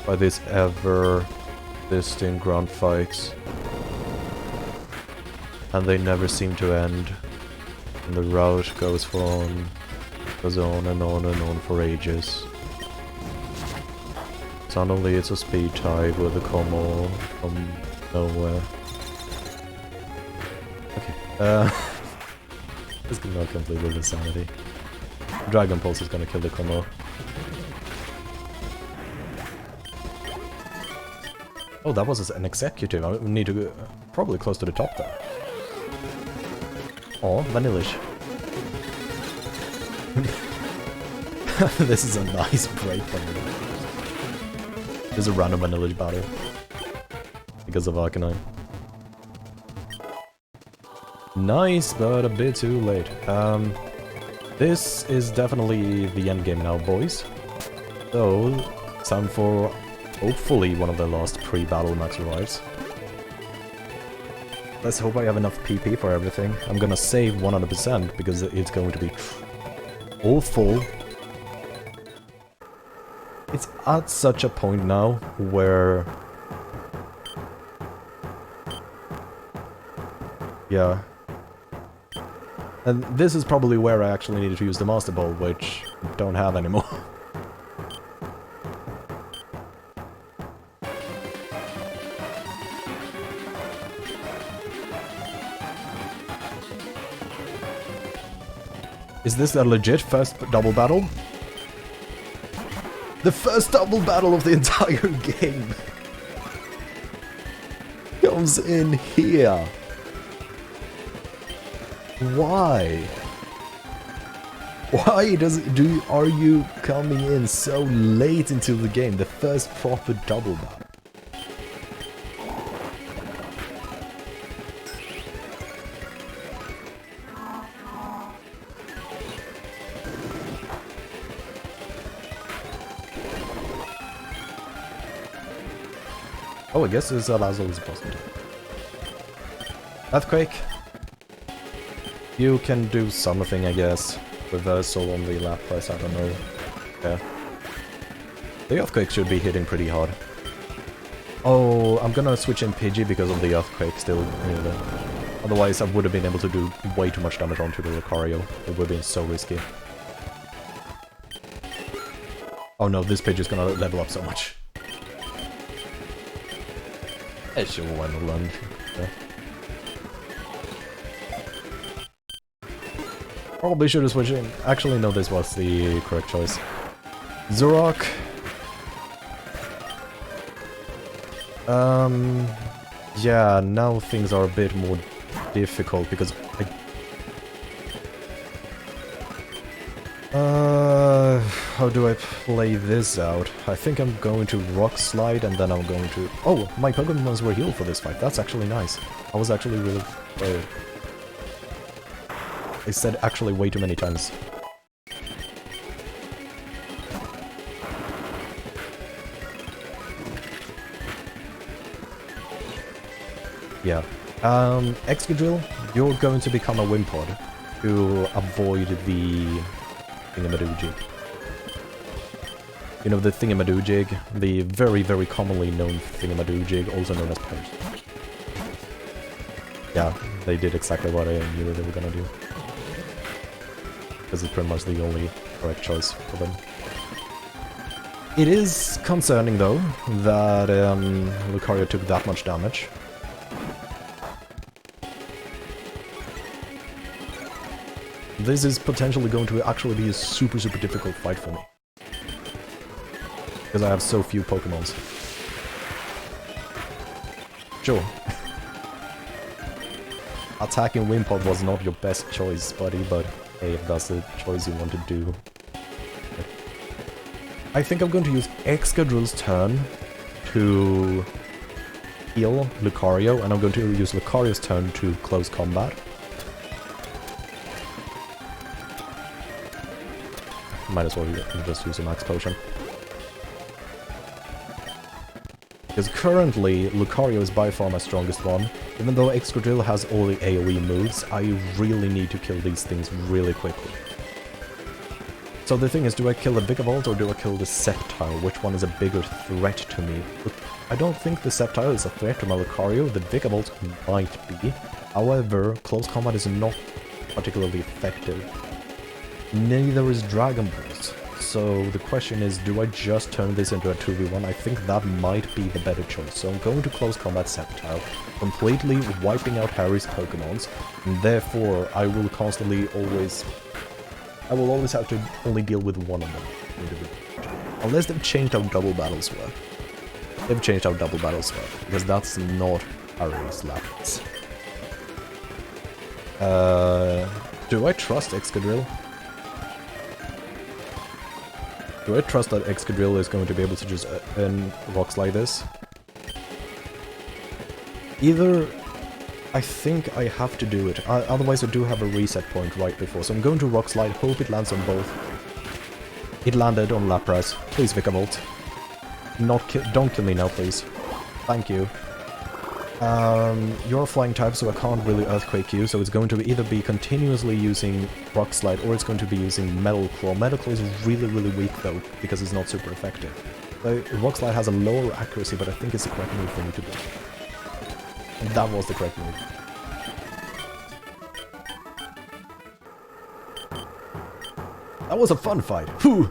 by these ever-existing grunt fights. And they never seem to end. And the route goes on and on and on for ages. Suddenly it's a speed tide with a combo from nowhere. Okay, this is not complete with insanity. Dragon Pulse is gonna kill the combo. Oh, that was an executive. I need to go probably close to the top there. Oh, Vanillish. This is a nice break from me. There's a random Vanillish battle. Because of Arcanine. Nice, but a bit too late. This is definitely the end game now, boys. So, time for hopefully one of the last pre-battle max revives. Let's hope I have enough PP for everything. I'm gonna save 100% because it's going to be all full. It's at such a point now where... Yeah. And this is probably where I actually needed to use the Master Ball, which I don't have anymore. Is this a legit first double battle? The first double battle of the entire game comes in here. Why? Why are you coming in so late into the game? The first proper double battle. Oh, I guess this allows all this possible. Earthquake. You can do something, I guess. Reversal on the lap press, I don't know. Yeah. The Earthquake should be hitting pretty hard. Oh, I'm gonna switch in Pidgey because of the Earthquake still. Otherwise, I would have been able to do way too much damage onto the Lucario. It would have been so risky. Oh no, this Pidgey's gonna level up so much. I sure want to run. Yeah. Probably should have switched in. Actually, no, this was the correct choice. Zoroark. Yeah, now things are a bit more difficult because how do I play this out? I think I'm going to Rock Slide and then I'm going to... Oh, my Pokémons were healed for this fight. That's actually nice. I was actually really... I said actually way too many times. Yeah. Excadrill, you're going to become a Wimpod to avoid the Thingamadoogie. You know, the Thingamadoogie, the very, very commonly known Thingamadoogie, also known as Purse. Yeah, they did exactly what I knew they were gonna do. This is pretty much the only correct choice for them. It is concerning, though, that Lucario took that much damage. This is potentially going to actually be a super, super difficult fight for me. Because I have so few Pokémons. Sure. Attacking Wimpod was not your best choice, buddy, but hey, if that's the choice you want to do. I think I'm going to use Excadrill's turn to heal Lucario, and I'm going to use Lucario's turn to close combat. Might as well just use a max potion. Because currently, Lucario is by far my strongest one. Even though Excadrill has all the AoE moves, I really need to kill these things really quickly. So the thing is, do I kill the Vikavolt or do I kill the Sceptile? Which one is a bigger threat to me? I don't think the Sceptile is a threat to my Lucario, the Vikavolt might be. However, close combat is not particularly effective. Neither is Dragon Balls. So the question is, do I just turn this into a 2v1? I think that might be the better choice. So I'm going to close combat Sceptile, completely wiping out Harry's Pokémons, and therefore I will constantly always... I will always have to only deal with one of them individually. Unless they've changed how double battles work. They've changed how double battles work, because that's not Harry's Lapis. Do I trust Excadrill? Do I trust that Excadrill is going to be able to just end rocks like this? Either I think I have to do it, otherwise I do have a reset point right before, so I'm going to Rock Slide, hope it lands on both. It landed on Lapras. Please, Vikavolt. Don't kill me now, please. Thank you. You're a flying type, so I can't really Earthquake you, so it's going to either be continuously using Rock Slide, or it's going to be using Metal Claw. Metal Claw is really, really weak, though, because it's not super effective. Rock Slide has a lower accuracy, but I think it's the correct move for me to do. And that was the correct move. That was a fun fight! Whew!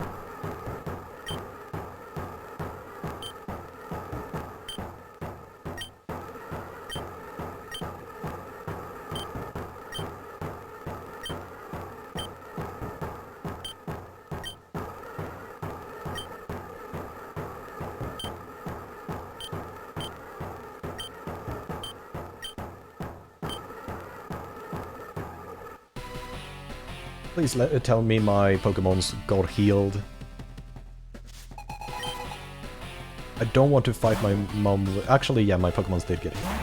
Please tell me my Pokémons got healed. I don't want to fight my mom. Actually, yeah, my Pokémons did get healed.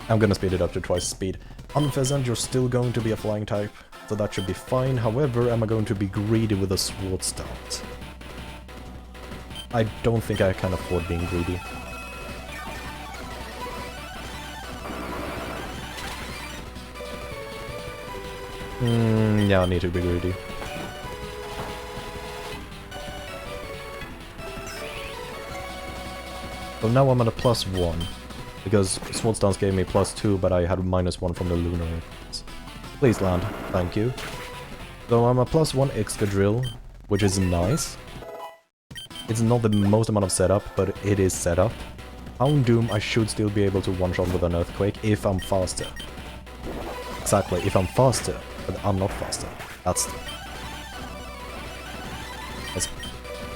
I'm gonna speed it up to twice speed. Unpheasant, you're still going to be a flying type, so that should be fine. However, am I going to be greedy with a Swords Dance? I don't think I can afford being greedy. Yeah, I need to be greedy. So now I'm at a +1, because Swords Dance gave me +2, but I had -1 from the Lunar. Please land, thank you. So I'm a +1 Excadrill, which is nice. It's not the most amount of setup, but it is setup. Houndoom, I should still be able to one-shot with an Earthquake if I'm faster. Exactly, if I'm faster. But I'm not faster. That's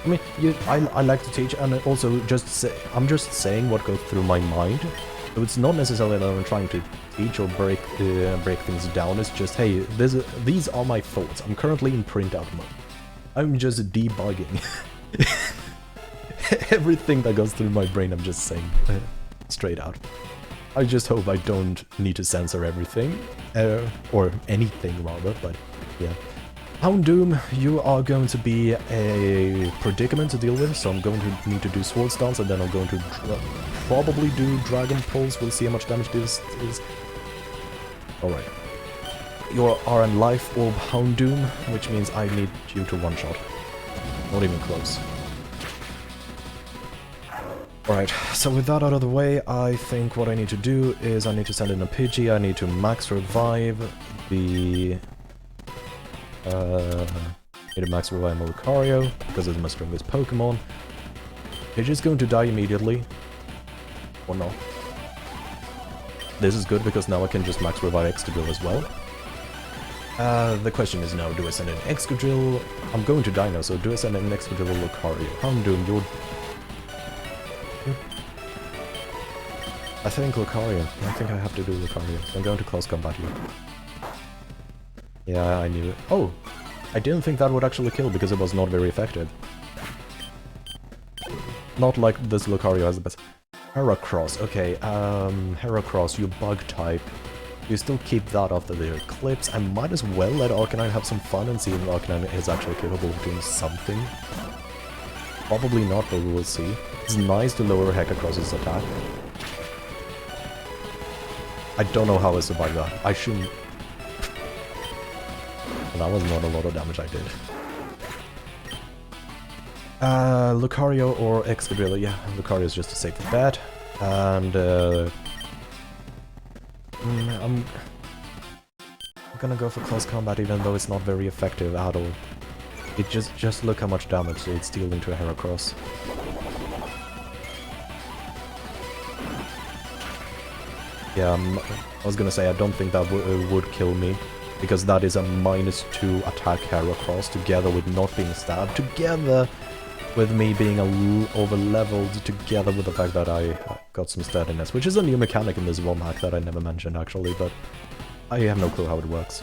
I mean, I like to teach, and also I'm just saying what goes through my mind. So it's not necessarily that I'm trying to teach or break things down. It's just, hey, these are my thoughts. I'm currently in printout mode. I'm just debugging everything that goes through my brain. I'm just saying straight out. I just hope I don't need to censor everything, or anything rather, but yeah. Houndoom, you are going to be a predicament to deal with, so I'm going to need to do Swords Dance, and then I'm going to probably do Dragon Pulse. We'll see how much damage this is. Alright. You are in Life Orb Houndoom, which means I need you to one-shot. Not even close. Alright, so with that out of the way, I think what I need to do is I need to send in a Pidgey, I need to max revive the... need to max revive my Lucario, because it's my strongest Pokemon. Pidgey's going to die immediately. Or not. This is good, because now I can just max revive Excadrill as well. The question is now, do I send in Excadrill? I'm going to die now, so do I send in Excadrill or Lucario? Houndoom, you're... I think Lucario. I think I have to do Lucario. I'm going to close combat here. Yeah, I knew it. Oh! I didn't think that would actually kill because it was not very effective. Not like this Lucario has the best. Heracross, okay, Heracross, you bug type. You still keep that after the Eclipse. I might as well let Arcanine have some fun and see if Arcanine is actually capable of doing something. Probably not, but we will see. It's nice to lower Heracross's attack. I don't know how I survived that. I shouldn't... That was not a lot of damage I did. Lucario or Excadrill, yeah, Lucario is just a safe bet. And, I'm gonna go for close combat even though it's not very effective at all. It just look how much damage it's dealing to a Heracross. Yeah, I was gonna say I don't think that would kill me, because that is a -2 attack Heracross together with not being stabbed, together with me being over-leveled, together with the fact that I got some steadiness, which is a new mechanic in this ROM hack that I never mentioned actually, but I have no clue how it works.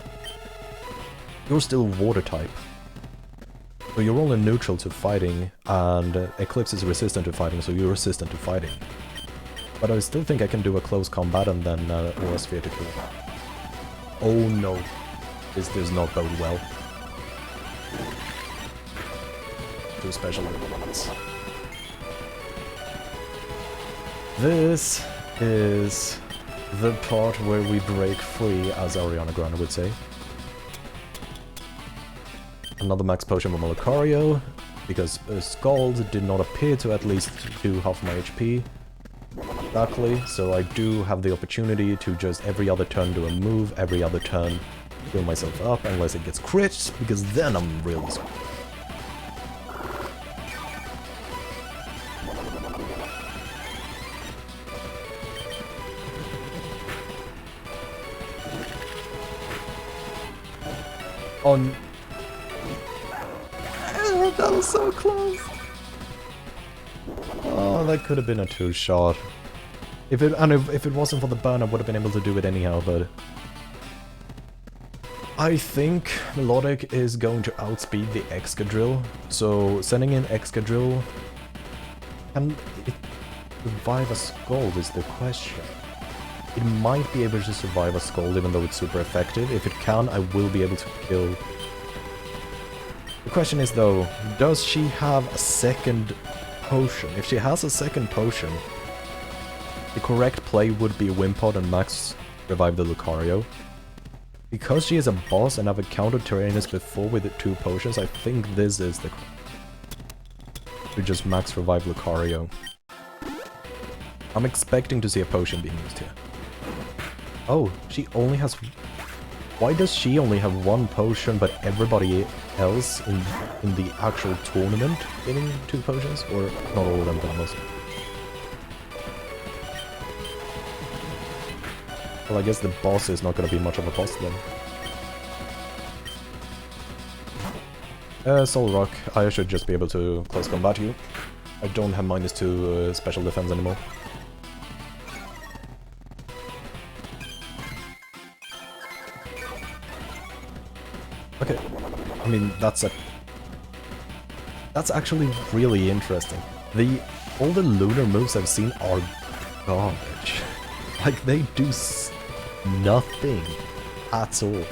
You're still water type. So you're only neutral to fighting, and Eclipse is resistant to fighting, so you're resistant to fighting. But I still think I can do a close combat and then Aura Sphere to kill. Oh no, this does not bode well. Two special ones. This is the part where we break free, as Ariana Grande would say. Another max potion from Lucario, because Scald did not appear to at least do half my HP. Exactly, so I do have the opportunity to just every other turn do a move, every other turn heal myself up, unless it gets crit, because then I'm really screwed. On... That was so close! Oh, that could have been a two-shot. If it wasn't for the burn, I would have been able to do it anyhow, but... I think Melodic is going to outspeed the Excadrill, so sending in Excadrill... Can it survive a Scald is the question. It might be able to survive a Scald even though it's super effective. If it can, I will be able to kill... The question is though, does she have a second potion? If she has a second potion, the correct play would be Wimpod and max revive the Lucario. Because she is a boss and I've encountered Tyrannus before with the 2 potions, I think this is the... to just max revive Lucario. I'm expecting to see a potion being used here. Oh, she only has... Why does she only have 1 potion but everybody else in the actual tournament getting 2 potions? Or not all of them, but most. Well, I guess the boss is not going to be much of a boss then. Soul Rock, I should just be able to close combat you. I don't have -2 special defense anymore. Okay, I mean, that's actually really interesting. All the lunar moves I've seen are garbage. Like, they do nothing at all.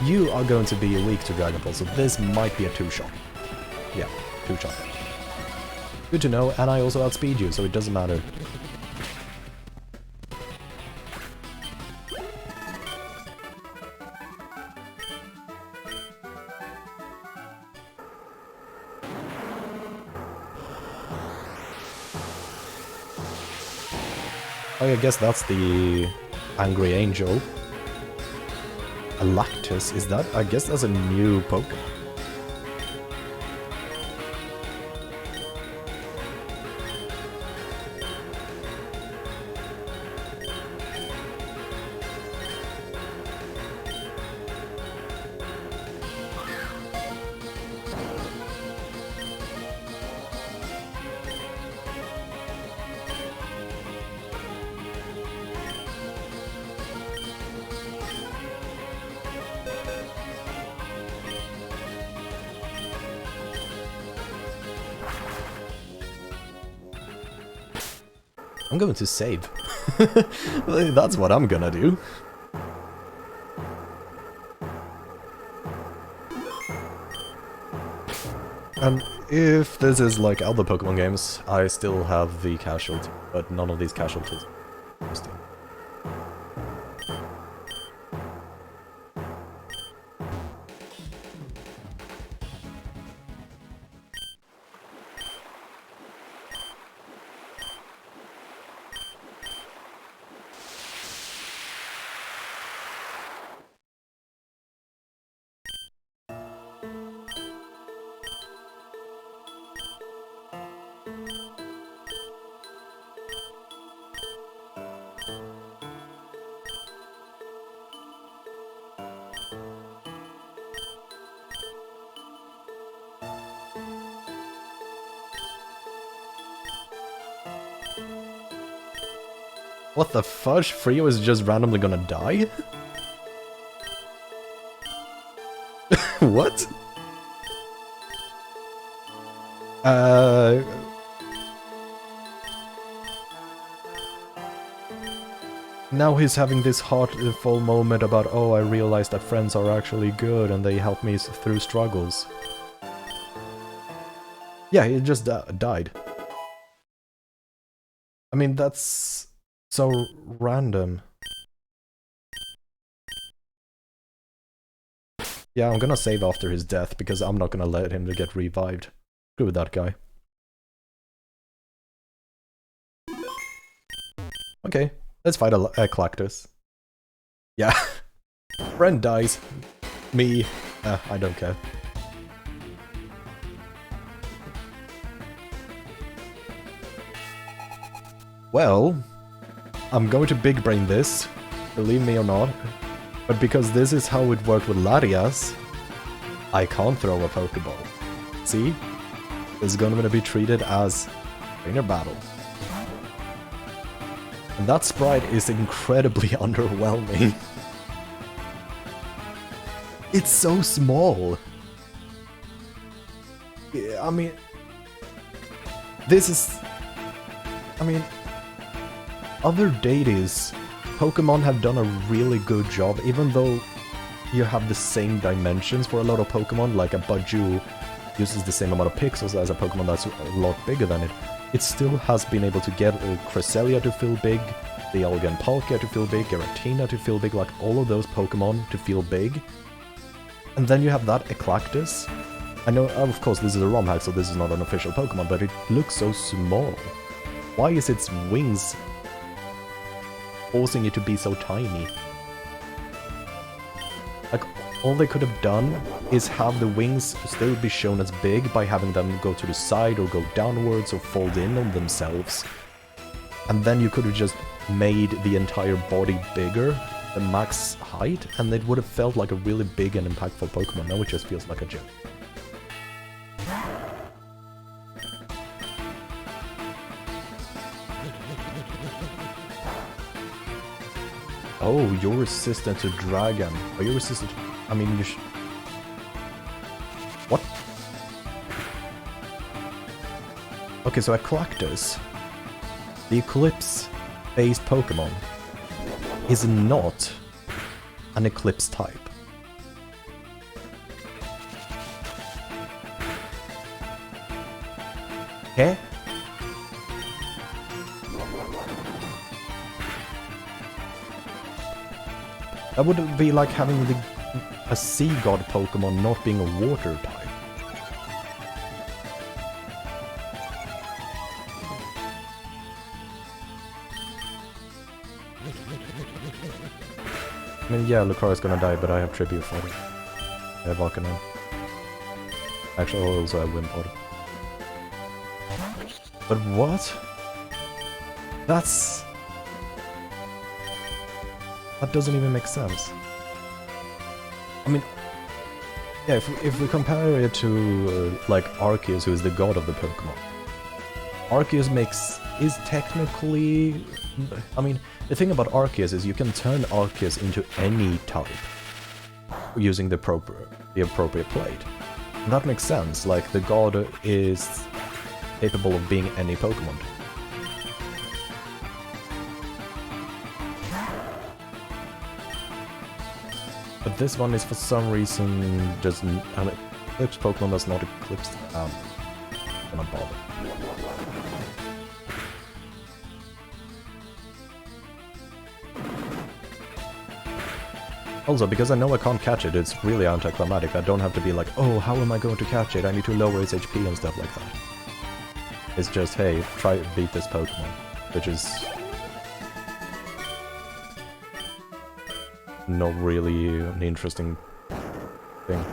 You are going to be weak to Dragon Ball, so this might be a 2-shot. Yeah, 2-shot. Good to know, and I also outspeed you, so it doesn't matter. Oh, I guess that's the Angry Angel. A Lactus, is that? I guess that's a new Pokemon. I'm going to save. That's what I'm gonna do. And if this is like other Pokemon games, I still have the casualty, but none of these casualties are interesting. What the fudge? Frio is just randomly gonna die? What? Now he's having this heartful moment about, oh, I realized that friends are actually good and they help me through struggles. Yeah, he just died. I mean, that's so random. Yeah, I'm gonna save after his death because I'm not gonna let him get revived. Screw with that guy. Okay, let's fight a Galactus. Yeah. Friend dies. Me. I don't care. Well, I'm going to big brain this, believe me or not, but because this is how it worked with Larias, I can't throw a Pokeball. See? It's gonna be treated as trainer battle. And that sprite is incredibly underwhelming. It's so small. I mean, this is... I mean, other deities, Pokemon have done a really good job, even though you have the same dimensions for a lot of Pokemon, like a Baju uses the same amount of pixels as a Pokemon that's a lot bigger than it. It still has been able to get Cresselia to feel big, the Elgan Palkia to feel big, Giratina to feel big, like all of those Pokemon to feel big. And then you have that Galactus. I know, of course, this is a ROM hack, so this is not an official Pokemon, but it looks so small. Why is its wings forcing it to be so tiny? Like, all they could have done is have the wings still be shown as big by having them go to the side or go downwards or fold in on themselves. And then you could have just made the entire body bigger, the max height, and it would have felt like a really big and impactful Pokemon. Now it just feels like a joke. Oh, you're resistant to Dragon. Are you resistant to... I mean, you What? Okay, so a Galactus, the Eclipse-based Pokemon, is not an Eclipse type. Okay? That would be like having a Sea God Pokemon not being a Water type. I mean, yeah, Lucario's gonna die, but I have Tribute for it. I have Volcanon. Actually, I also have Wimpod. But what? That doesn't even make sense. I mean, yeah, if we compare it to, like, Arceus, who is the god of the Pokemon. Arceus is technically... I mean, the thing about Arceus is you can turn Arceus into any type using the appropriate plate. And that makes sense, like, the god is capable of being any Pokemon. this one is for some reason just an Eclipse Pokemon that's not eclipsed. I'm gonna bother. Also, because I know I can't catch it, it's really anticlimactic. I don't have to be like, oh, how am I going to catch it? I need to lower its HP and stuff like that. It's just, hey, try to beat this Pokemon, which is not really an interesting thing.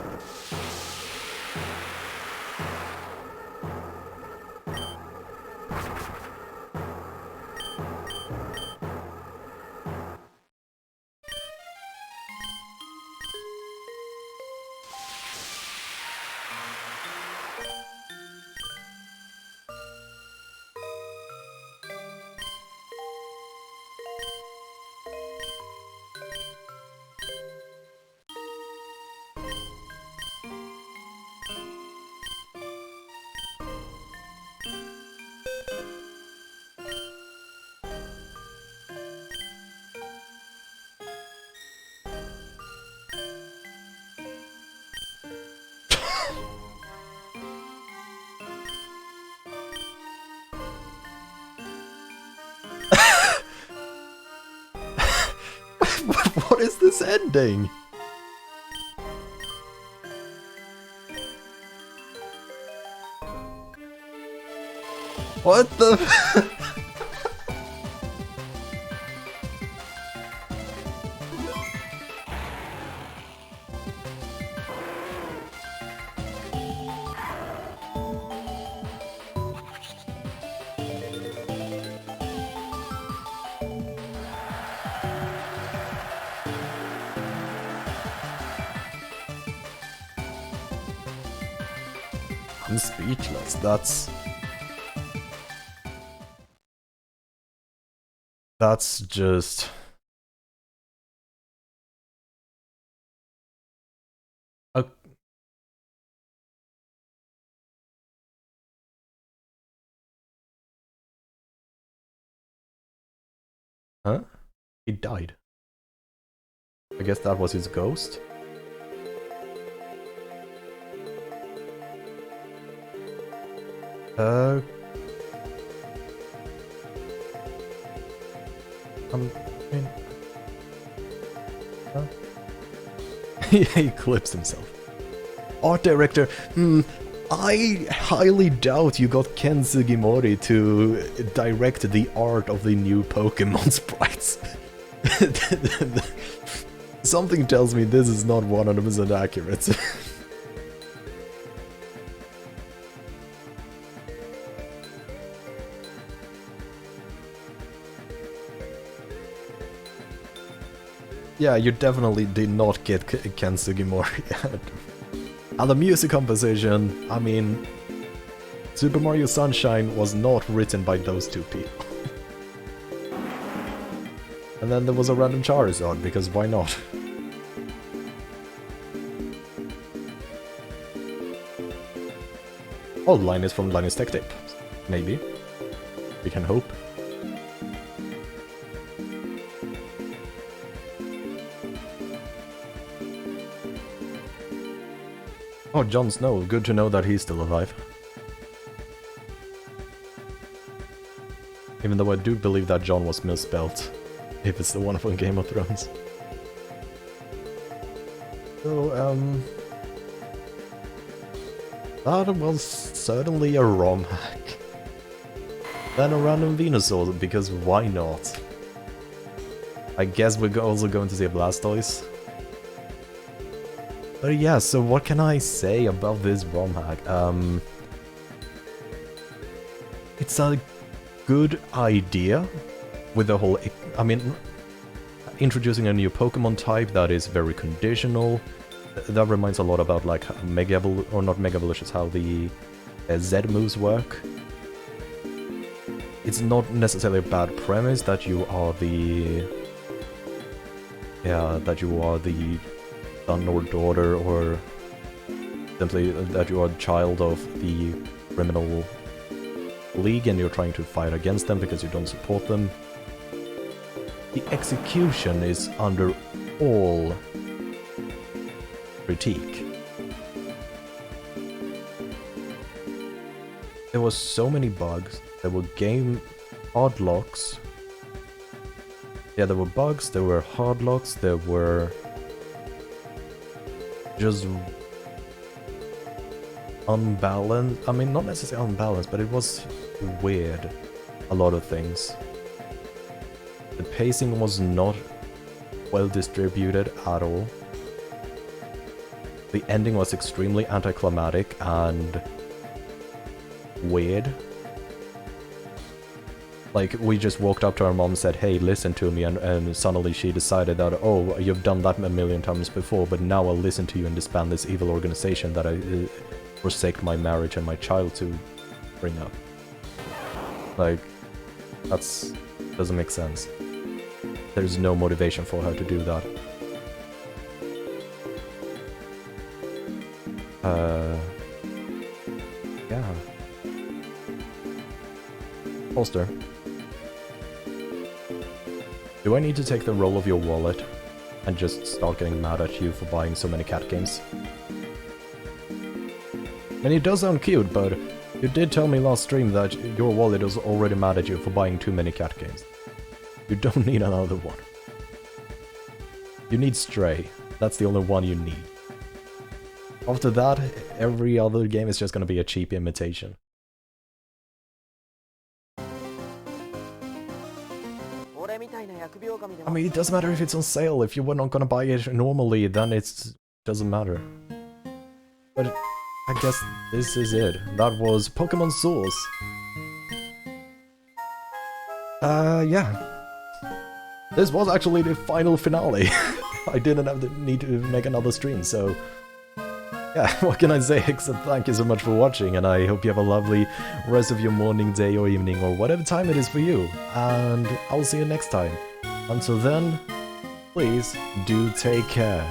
What is this ending? What the? I'm speechless. That's just... Huh? He died. I guess that was his ghost? I mean... Huh? He eclipsed himself. Art director, I highly doubt you got Ken Sugimori to direct the art of the new Pokémon sprites. Something tells me this is not 100% accurate. Yeah, you definitely did not get Ken Sugimori. And the music composition, I mean, Super Mario Sunshine was not written by those two people. And then there was a random Charizard, because why not? Oh, the line is from Linus Tech Tape. Maybe. We can hope. Oh, Jon Snow. Good to know that he's still alive. Even though I do believe that Jon was misspelled. If it's the one from Game of Thrones. So, that was certainly a ROM hack. Then a random Venusaur, because why not? I guess we're also going to see a Blastoise. But yeah, so what can I say about this ROM hack? It's a good idea with the whole... I mean, introducing a new Pokemon type that is very conditional. That reminds a lot about like Mega Evolution, or not Mega Evolutions, how the Z moves work. It's not necessarily a bad premise that you are the... Yeah, that you are the son or daughter, or simply that you are a child of the criminal league and you're trying to fight against them because you don't support them. The execution is under all critique. There were so many bugs. There were game hard locks. Yeah, there were bugs, there were hard locks, there were just unbalanced. I mean, not necessarily unbalanced, but it was weird. A lot of things. The pacing was not well distributed at all. The ending was extremely anticlimactic and weird. Like, we just walked up to our mom and said, hey, listen to me, and suddenly she decided that, oh, you've done that a million times before, but now I'll listen to you and disband this evil organization that I forsake my marriage and my child to bring up. Like, that's... doesn't make sense. There's no motivation for her to do that. Yeah. Holster. Do I need to take the role of your wallet and just start getting mad at you for buying so many cat games? And it does sound cute, but you did tell me last stream that your wallet was already mad at you for buying too many cat games. You don't need another one. You need Stray. That's the only one you need. After that, every other game is just gonna be a cheap imitation. I mean, it doesn't matter if it's on sale. If you were not gonna buy it normally, then it doesn't matter. But I guess this is it. That was Pokémon SORS. Yeah. This was actually the final finale. I didn't have the need to make another stream, so... yeah, what can I say except thank you so much for watching, and I hope you have a lovely rest of your morning, day, or evening, or whatever time it is for you. And I'll see you next time. Until then, please do take care.